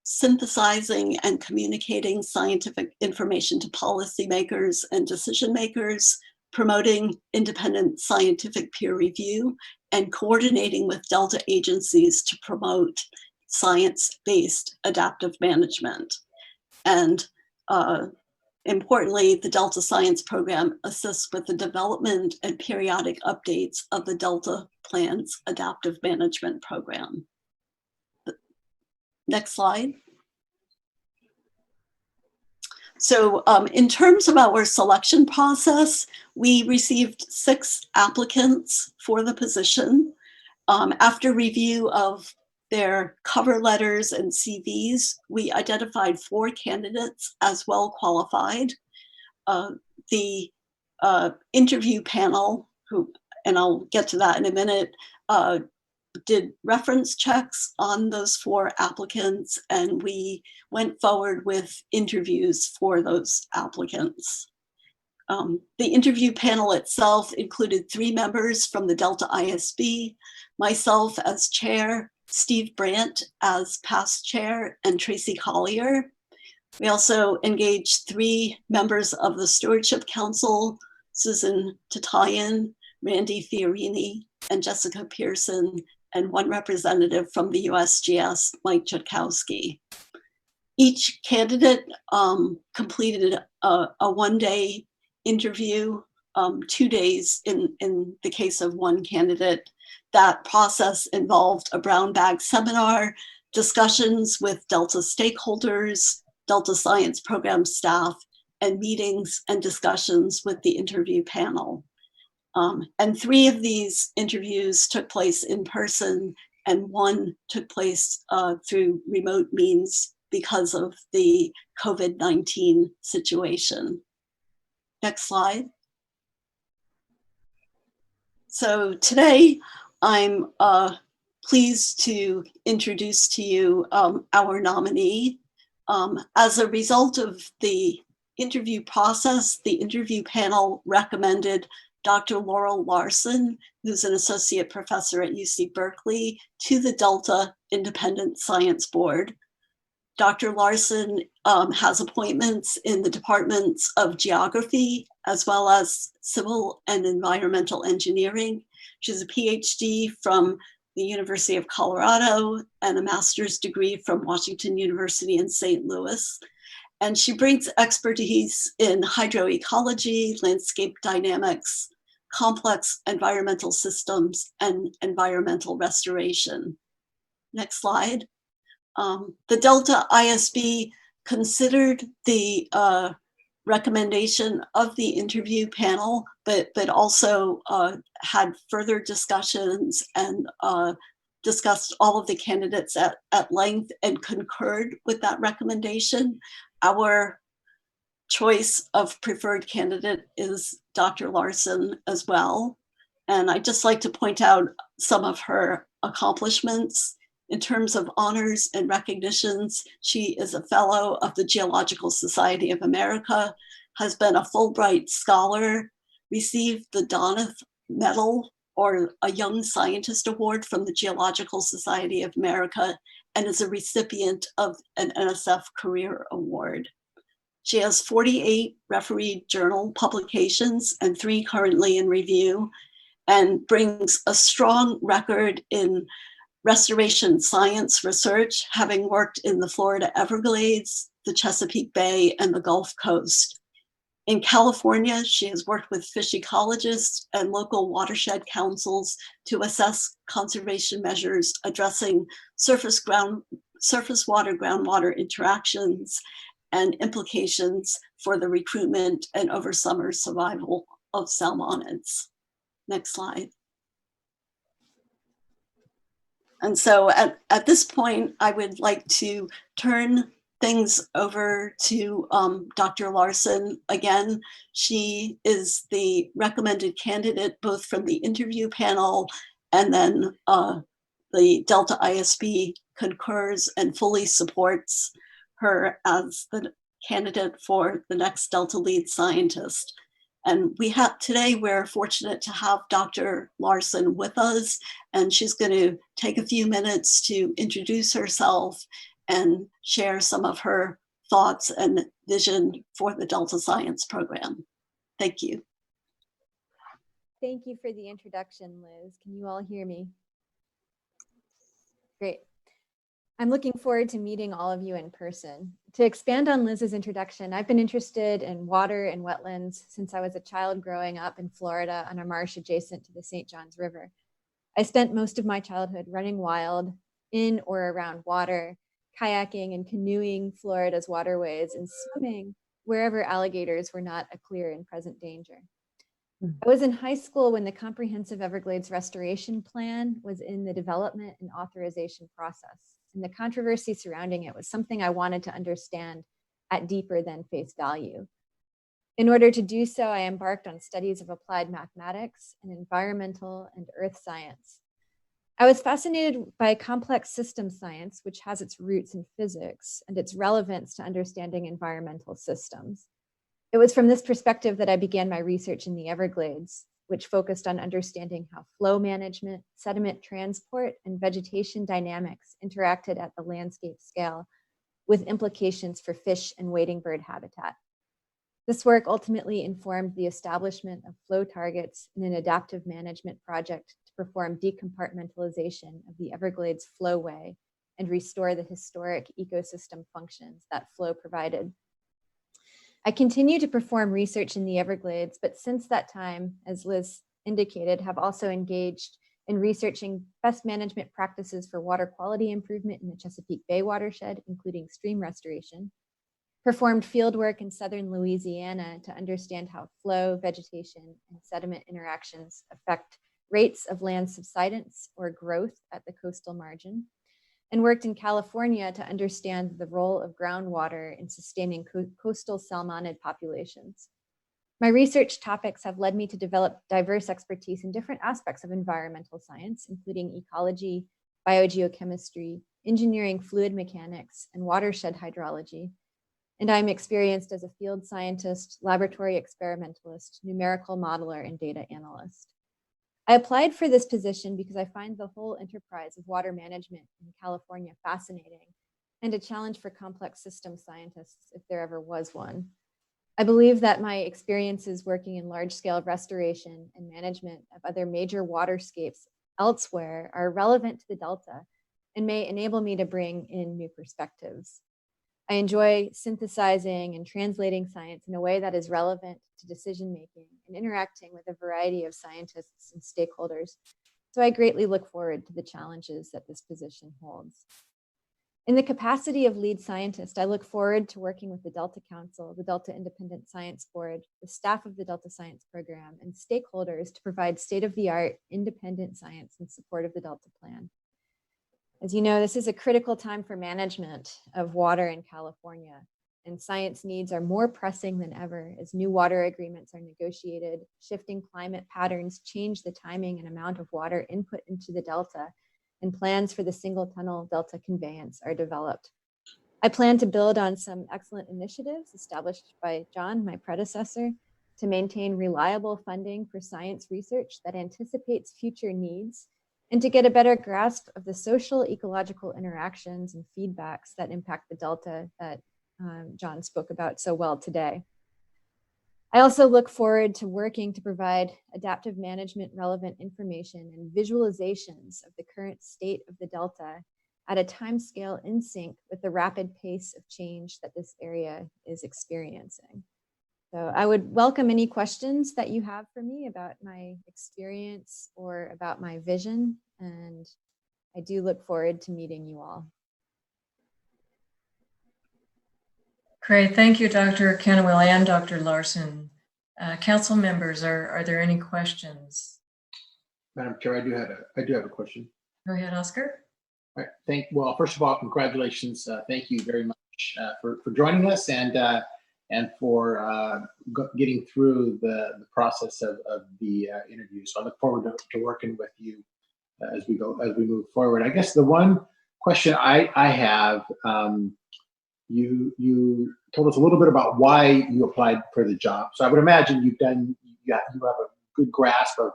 synthesizing and communicating scientific information to policymakers and decision makers, promoting independent scientific peer review, and coordinating with Delta agencies to promote science-based adaptive management. And importantly, the Delta Science program assists with the development and periodic updates of the Delta Plan's adaptive management program. Next slide. So in terms of our selection process, we received 6 applicants for the position. After review of their cover letters and CVs, we identified 4 candidates as well qualified. The interview panel, and I'll get to that in a minute, did reference checks on those 4 applicants, and we went forward with interviews for those applicants. The interview panel itself included 3 members from the Delta ISB, myself as chair, Steve Brandt as past chair, and Tracy Collier. We also engaged 3 members of the Stewardship Council, Susan Tatayan, Randy Fiorini, and Jessica Pearson, and 1 representative from the USGS, Mike Jutkowski. Each candidate completed a 1-day interview, 2 days in the case of 1 candidate. That process involved a brown bag seminar, discussions with Delta stakeholders, Delta Science program staff, and meetings and discussions with the interview panel. And 3 of these interviews took place in person, and 1 took place through remote means because of the COVID-19 situation. Next slide. So today, I'm pleased to introduce to you our nominee. As a result of the interview process, the interview panel recommended Dr. Laurel Larson, who's an associate professor at UC Berkeley, to the Delta Independent Science Board. Dr. Larson has appointments in the departments of geography, as well as civil and environmental engineering. She has a PhD from the University of Colorado and a master's degree from Washington University in St. Louis. And she brings expertise in hydroecology, landscape dynamics, complex environmental systems, and environmental restoration. Next slide. The Delta ISB considered the recommendation of the interview panel, but also had further discussions and discussed all of the candidates at length and concurred with that recommendation. Our choice of preferred candidate is Dr. Larson as well. And I'd just like to point out some of her accomplishments. In terms of honors and recognitions, she is a fellow of the Geological Society of America, has been a Fulbright Scholar, received the Donath Medal or a Young Scientist Award from the Geological Society of America, and is a recipient of an NSF Career Award. She has 48 refereed journal publications and 3 currently in review, and brings a strong record in restoration science research, having worked in the Florida Everglades, the Chesapeake Bay, and the Gulf Coast. In California, she has worked with fish ecologists and local watershed councils to assess conservation measures addressing surface water groundwater interactions and implications for the recruitment and over summer survival of salmonids. Next slide. And so at this point, I would like to turn things over to Dr. Larson. Again, she is the recommended candidate both from the interview panel, and then the Delta ISB concurs and fully supports her as the candidate for the next Delta lead scientist. And today we're fortunate to have Dr. Larson with us, and she's going to take a few minutes to introduce herself and share some of her thoughts and vision for the Delta Science program. Thank you. Thank you for the introduction, Liz. Can you all hear me? Great. I'm looking forward to meeting all of you in person. To expand on Liz's introduction, I've been interested in water and wetlands since I was a child growing up in Florida on a marsh adjacent to the St. Johns River. I spent most of my childhood running wild in or around water, kayaking and canoeing Florida's waterways, and swimming wherever alligators were not a clear and present danger. I was in high school when the Comprehensive Everglades Restoration Plan was in the development and authorization process. And the controversy surrounding it was something I wanted to understand at deeper than face value. In order to do so, I embarked on studies of applied mathematics and environmental and earth science. I was fascinated by complex system science, which has its roots in physics and its relevance to understanding environmental systems. It was from this perspective that I began my research in the Everglades, which focused on understanding how flow management, sediment transport, and vegetation dynamics interacted at the landscape scale, with implications for fish and wading bird habitat. This work ultimately informed the establishment of flow targets in an adaptive management project to perform decompartmentalization of the Everglades flowway and restore the historic ecosystem functions that flow provided. I continue to perform research in the Everglades, but since that time, as Liz indicated, have also engaged in researching best management practices for water quality improvement in the Chesapeake Bay watershed, including stream restoration, performed fieldwork in southern Louisiana to understand how flow, vegetation, and sediment interactions affect rates of land subsidence or growth at the coastal margin, and worked in California to understand the role of groundwater in sustaining coastal salmonid populations. My research topics have led me to develop diverse expertise in different aspects of environmental science, including ecology, biogeochemistry, engineering fluid mechanics, and watershed hydrology. and I'm experienced as a field scientist, laboratory experimentalist, numerical modeler, and data analyst. I applied for this position because I find the whole enterprise of water management in California fascinating and a challenge for complex system scientists if there ever was one. I believe that my experiences working in large-scale restoration and management of other major waterscapes elsewhere are relevant to the Delta and may enable me to bring in new perspectives. I enjoy synthesizing and translating science in a way that is relevant to decision-making and interacting with a variety of scientists and stakeholders. So I greatly look forward to the challenges that this position holds. In the capacity of lead scientist, I look forward to working with the Delta Council, the Delta Independent Science Board, the staff of the Delta Science Program, and stakeholders to provide state-of-the-art independent science in support of the Delta Plan. As you know, this is a critical time for management of water in California, and science needs are more pressing than ever as new water agreements are negotiated, shifting climate patterns change the timing and amount of water input into the Delta, and plans for the single tunnel Delta conveyance are developed. I plan to build on some excellent initiatives established by John, my predecessor, to maintain reliable funding for science research that anticipates future needs, and to get a better grasp of the social ecological interactions and feedbacks that impact the Delta that John spoke about so well today. I also look forward to working to provide adaptive management relevant information and visualizations of the current state of the Delta at a timescale in sync with the rapid pace of change that this area is experiencing. So I would welcome any questions that you have for me about my experience or about my vision, and I do look forward to meeting you all. Great, thank you, Dr. Kennewell and Dr. Larson. Council members, are there any questions? Madam Chair, I do have a question. Go ahead, Oscar. All right, well, first of all, congratulations. Thank you very much for joining us and for getting through the process of the interview. So I look forward to working with you as we move forward. I guess the one question I have, you told us a little bit about why you applied for the job. So I would imagine you have a good grasp of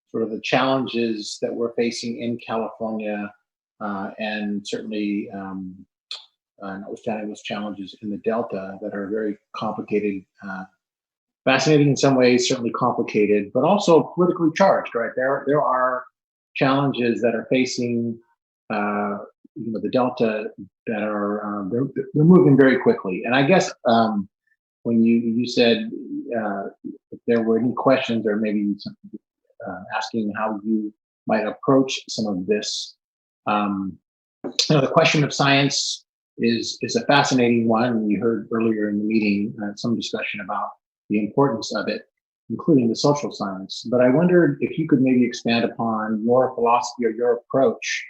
sort of the challenges that we're facing in California, and certainly notwithstanding those challenges in the Delta that are very complicated, fascinating in some ways, certainly complicated, but also politically charged, right? There are challenges that are facing the Delta that are they're moving very quickly. And I guess when you said if there were any questions or maybe asking how you might approach some of this, the question of science is a fascinating one. We heard earlier in the meeting some discussion about the importance of it, including the social science. But I wondered if you could maybe expand upon your philosophy or your approach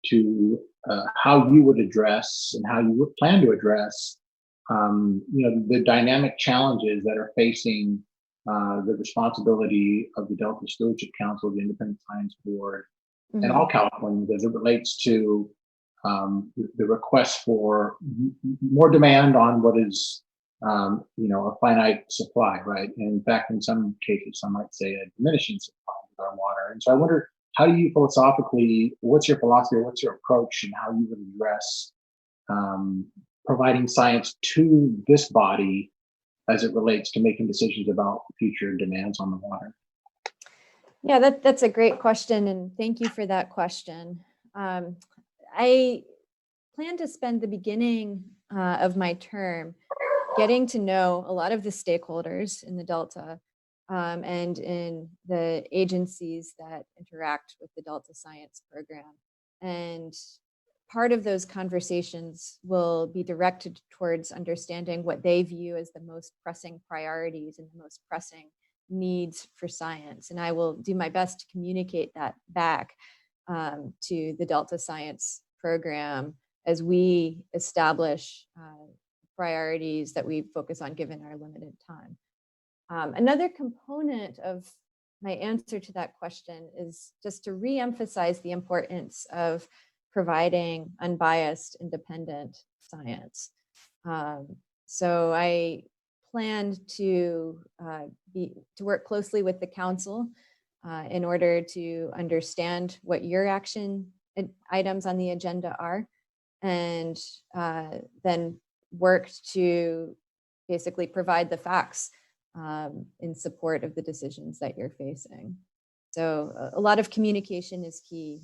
to how you would address and how you would plan to address the dynamic challenges that are facing the responsibility of the Delta Stewardship Council, the Independent Science Board, Mm-hmm. and all Californians as it relates to the request for more demand on what is a finite supply, right? And in fact, in some cases, some might say a diminishing supply with our water. And so I wonder, how do you philosophically, what's your philosophy or what's your approach and how you would address providing science to this body as it relates to making decisions about future demands on the water? Yeah, that's a great question, and thank you for that question. I plan to spend the beginning of my term getting to know a lot of the stakeholders in the Delta and in the agencies that interact with the Delta Science Program. And part of those conversations will be directed towards understanding what they view as the most pressing priorities and the most pressing needs for science. And I will do my best to communicate that back to the Delta Science Program as we establish priorities that we focus on given our limited time. Another component of my answer to that question is just to re-emphasize the importance of providing unbiased, independent science. So I planned to work closely with the council in order to understand what your action items on the agenda are, and then worked to basically provide the facts in support of the decisions that you're facing. So a lot of communication is key.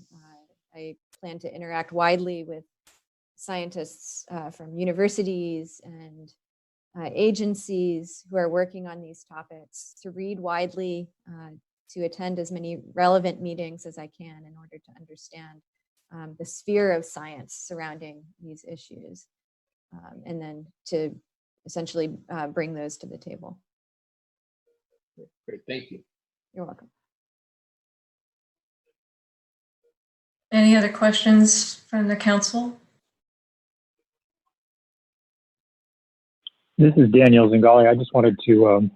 I plan to interact widely with scientists from universities and agencies who are working on these topics, to read widely, to attend as many relevant meetings as I can in order to understand the sphere of science surrounding these issues, and then to essentially bring those to the table. Great, thank you. You're welcome. Any other questions from the council? This is Daniel Zingali. I just wanted to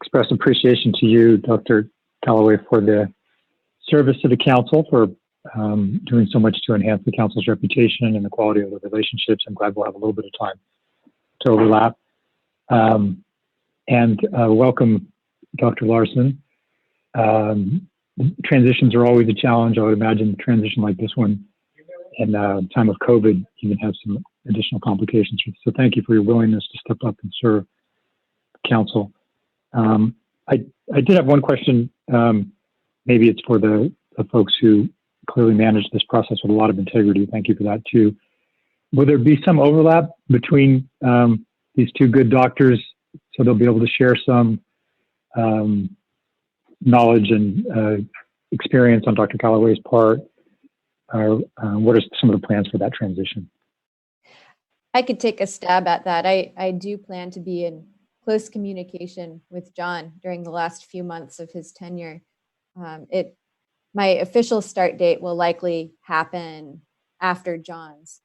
express appreciation to you, Dr. Calloway, for the service to the council, for doing so much to enhance the council's reputation and the quality of the relationships. I'm glad we'll have a little bit of time to overlap. And welcome, Dr. Larson. Transitions are always a challenge. I would imagine a transition like this one in time of COVID even have some additional complications. So thank you for your willingness to step up and serve council. I did have one question. Maybe it's for the folks who clearly managed this process with a lot of integrity. Thank you for that too. Will there be some overlap between these two good doctors, so they'll be able to share some knowledge and experience on Dr. Calloway's part? What are some of the plans for that transition? I could take a stab at that. I do plan to be in close communication with John during the last few months of his tenure. My official start date will likely happen after John's,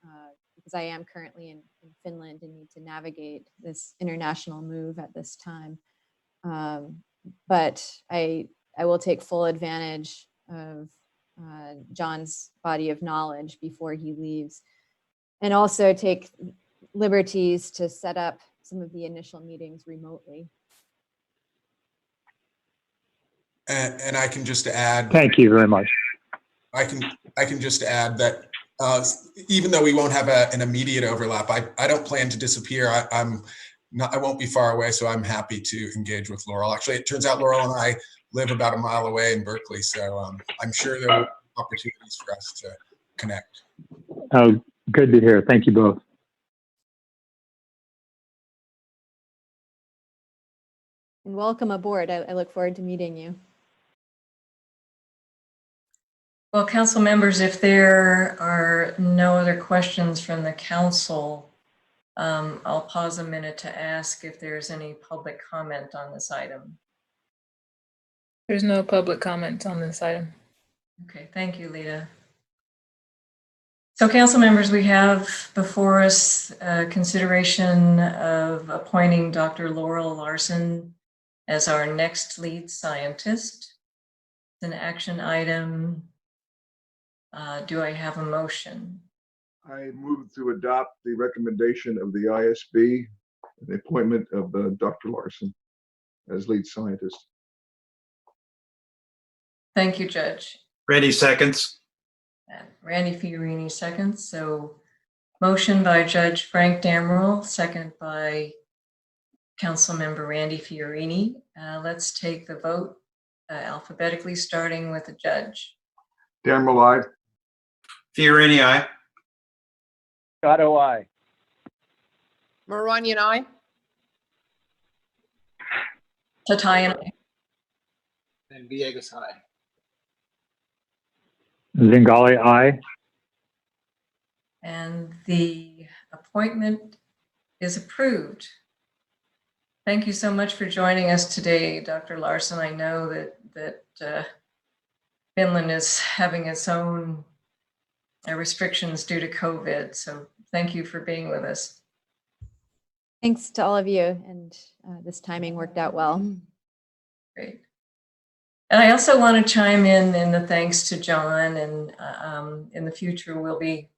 because I am currently in Finland and need to navigate this international move at this time. But I will take full advantage of John's body of knowledge before he leaves, and also take liberties to set up some of the initial meetings remotely. And I can just add. Thank you very much. I can just add that even though we won't have an immediate overlap, I don't plan to disappear. I won't be far away, so I'm happy to engage with Laurel. Actually, it turns out Laurel and I live about a mile away in Berkeley, so I'm sure there will be opportunities for us to connect. Oh, good to hear. Thank you both. And welcome aboard. I look forward to meeting you. Well, council members, if there are no other questions from the council, I'll pause a minute to ask if there's any public comment on this item. There's no public comment on this item. Okay, thank you, Lita. So council members, we have before us consideration of appointing Dr. Laurel Larson as our next lead scientist. It's an action item. Do I have a motion? I move to adopt the recommendation of the ISB, the appointment of Dr. Larson as lead scientist. Thank you, Judge. Randy seconds. And Randy Fiorini seconds. So motion by Judge Frank Damerel, second by Councilmember Randy Fiorini. Let's take the vote alphabetically, starting with the judge. Damerel, aye. Fiorini, aye. Gatto, aye. Maranian, aye. Tatayan, aye. And Villegas, aye. Zingali, aye. And the appointment is approved. Thank you so much for joining us today, Dr. Larson. I know that Finland is having its own restrictions due to COVID, so thank you for being with us. Thanks to all of you, and this timing worked out well. Great. And I also want to chime in the thanks to John, and in the future we'll be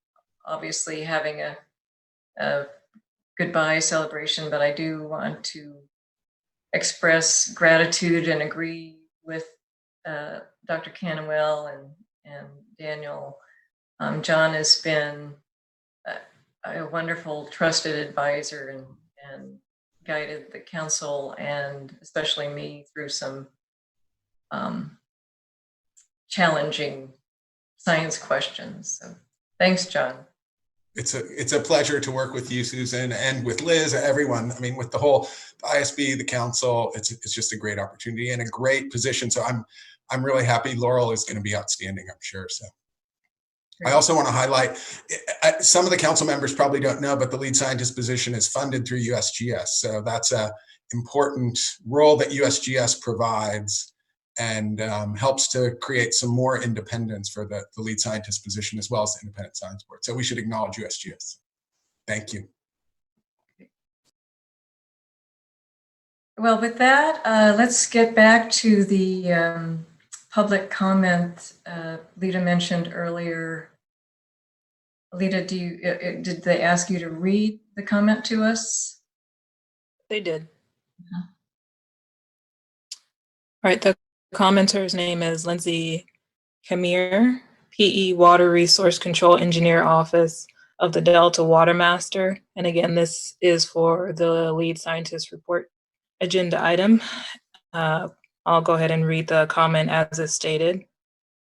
obviously having a goodbye celebration, but I do want to express gratitude and agree with Dr. Canwell and Daniel. John has been a wonderful, trusted advisor and guided the council and especially me through some challenging science questions. So thanks, John. It's a pleasure to work with you, Susan, and with Liz, everyone. I mean, with the whole ISB, the council, it's just a great opportunity and a great position. So I'm really happy. Laurel is going to be outstanding, I'm sure. So I also want to highlight, some of the council members probably don't know, but the lead scientist position is funded through USGS. So that's an important role that USGS provides and helps to create some more independence for the lead scientist position as well as the independent science board. So we should acknowledge USGS. Thank you. Well, with that, let's get back to the public comment Lita mentioned earlier. Lita, did they ask you to read the comment to us? They did. All right, the commenter's name is Lindsay Kamir, PE Water Resource Control Engineer Office of the Delta Watermaster. And again, this is for the lead scientist report agenda item. I'll go ahead and read the comment as it's stated.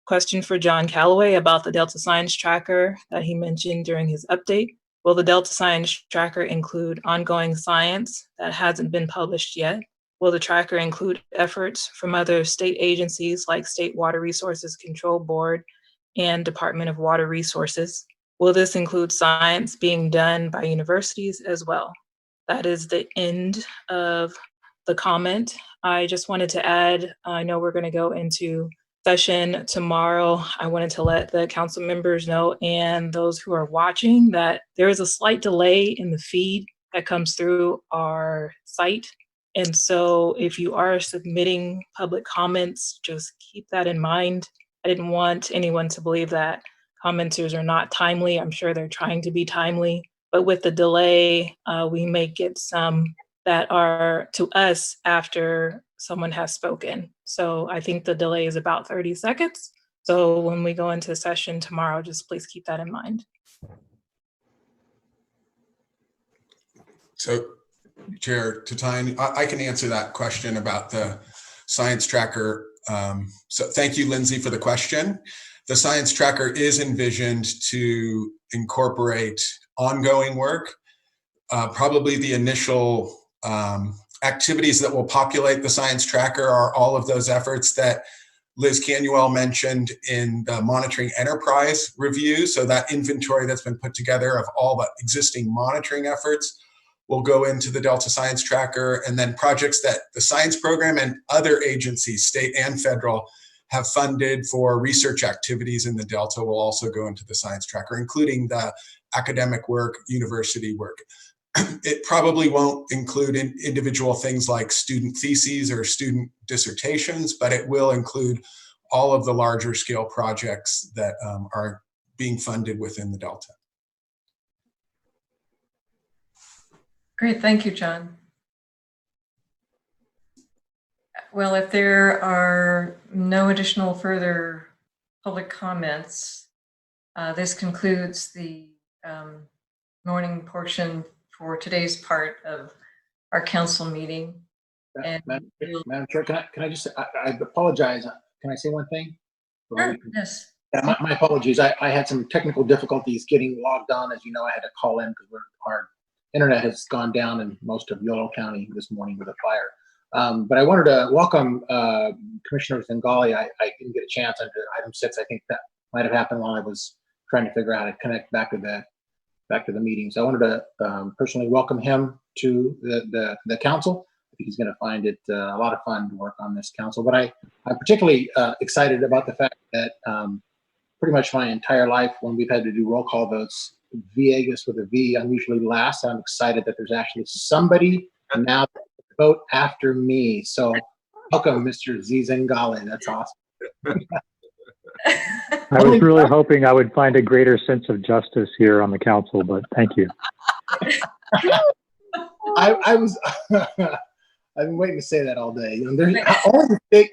Question for John Calloway about the Delta Science Tracker that he mentioned during his update. Will the Delta Science Tracker include ongoing science that hasn't been published yet? Will the tracker include efforts from other state agencies like State Water Resources Control Board and Department of Water Resources? Will this include science being done by universities as well? That is the end of the comment. I just wanted to add, I know we're going to go into session tomorrow. I wanted to let the council members know and those who are watching that there is a slight delay in the feed that comes through our site. And so if you are submitting public comments, just keep that in mind. I didn't want anyone to believe that commenters are not timely. I'm sure they're trying to be timely, but with the delay, we may get some that are to us after someone has spoken. So I think the delay is about 30 seconds. So when we go into session tomorrow, just please keep that in mind. So Chair Tatayan, I can answer that question about the science tracker. So thank you, Lindsay, for the question. The science tracker is envisioned to incorporate ongoing work. Probably the initial activities that will populate the science tracker are all of those efforts that Liz Canuel mentioned in the monitoring enterprise review. So that inventory that's been put together of all the existing monitoring efforts will go into the Delta Science Tracker, and then projects that the science program and other agencies, state and federal, have funded for research activities in the Delta will also go into the Science Tracker, including the academic work, university work. It probably won't include individual things like student theses or student dissertations, but it will include all of the larger scale projects that are being funded within the Delta. Great, thank you, John. Well, if there are no additional further public comments, this concludes the morning portion for today's part of our council meeting. And Madam Chair, can I just, I apologize. Can I say one thing? Sure, yes. Yeah, my apologies. I had some technical difficulties getting logged on. As you know, I had to call in because our internet has gone down in most of Yolo County this morning with a fire. But I wanted to welcome Commissioner Zingali. I didn't get a chance under item 6. I think that might have happened while I was trying to figure out how to connect back to the meeting. So I wanted to personally welcome him to the council. I think he's going to find it a lot of fun to work on this council. But I'm particularly excited about the fact that pretty much my entire life, when we've had to do roll call votes, Viegas with a V, I'm usually last. I'm excited that there's actually somebody now to vote after me. So welcome, Mr. Zingali. That's awesome. I was really hoping I would find a greater sense of justice here on the council, but thank you. I was. I've been waiting to say that all day. You know, there's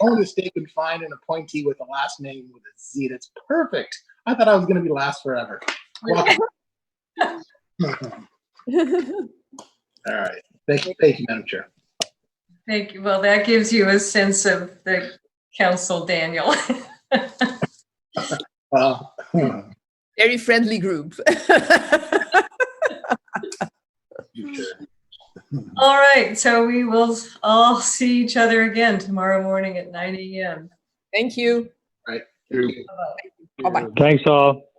only mistake would find an appointee with a last name with a Z. That's perfect. I thought I was going to be last forever. Welcome. All right. Thank you, Madam Chair. Thank you. Well, that gives you a sense of the council, Daniel. Very friendly group. All right. So we will all see each other again tomorrow morning at 9 a.m. Thank you. Right. Bye-bye. Bye-bye. Thanks all.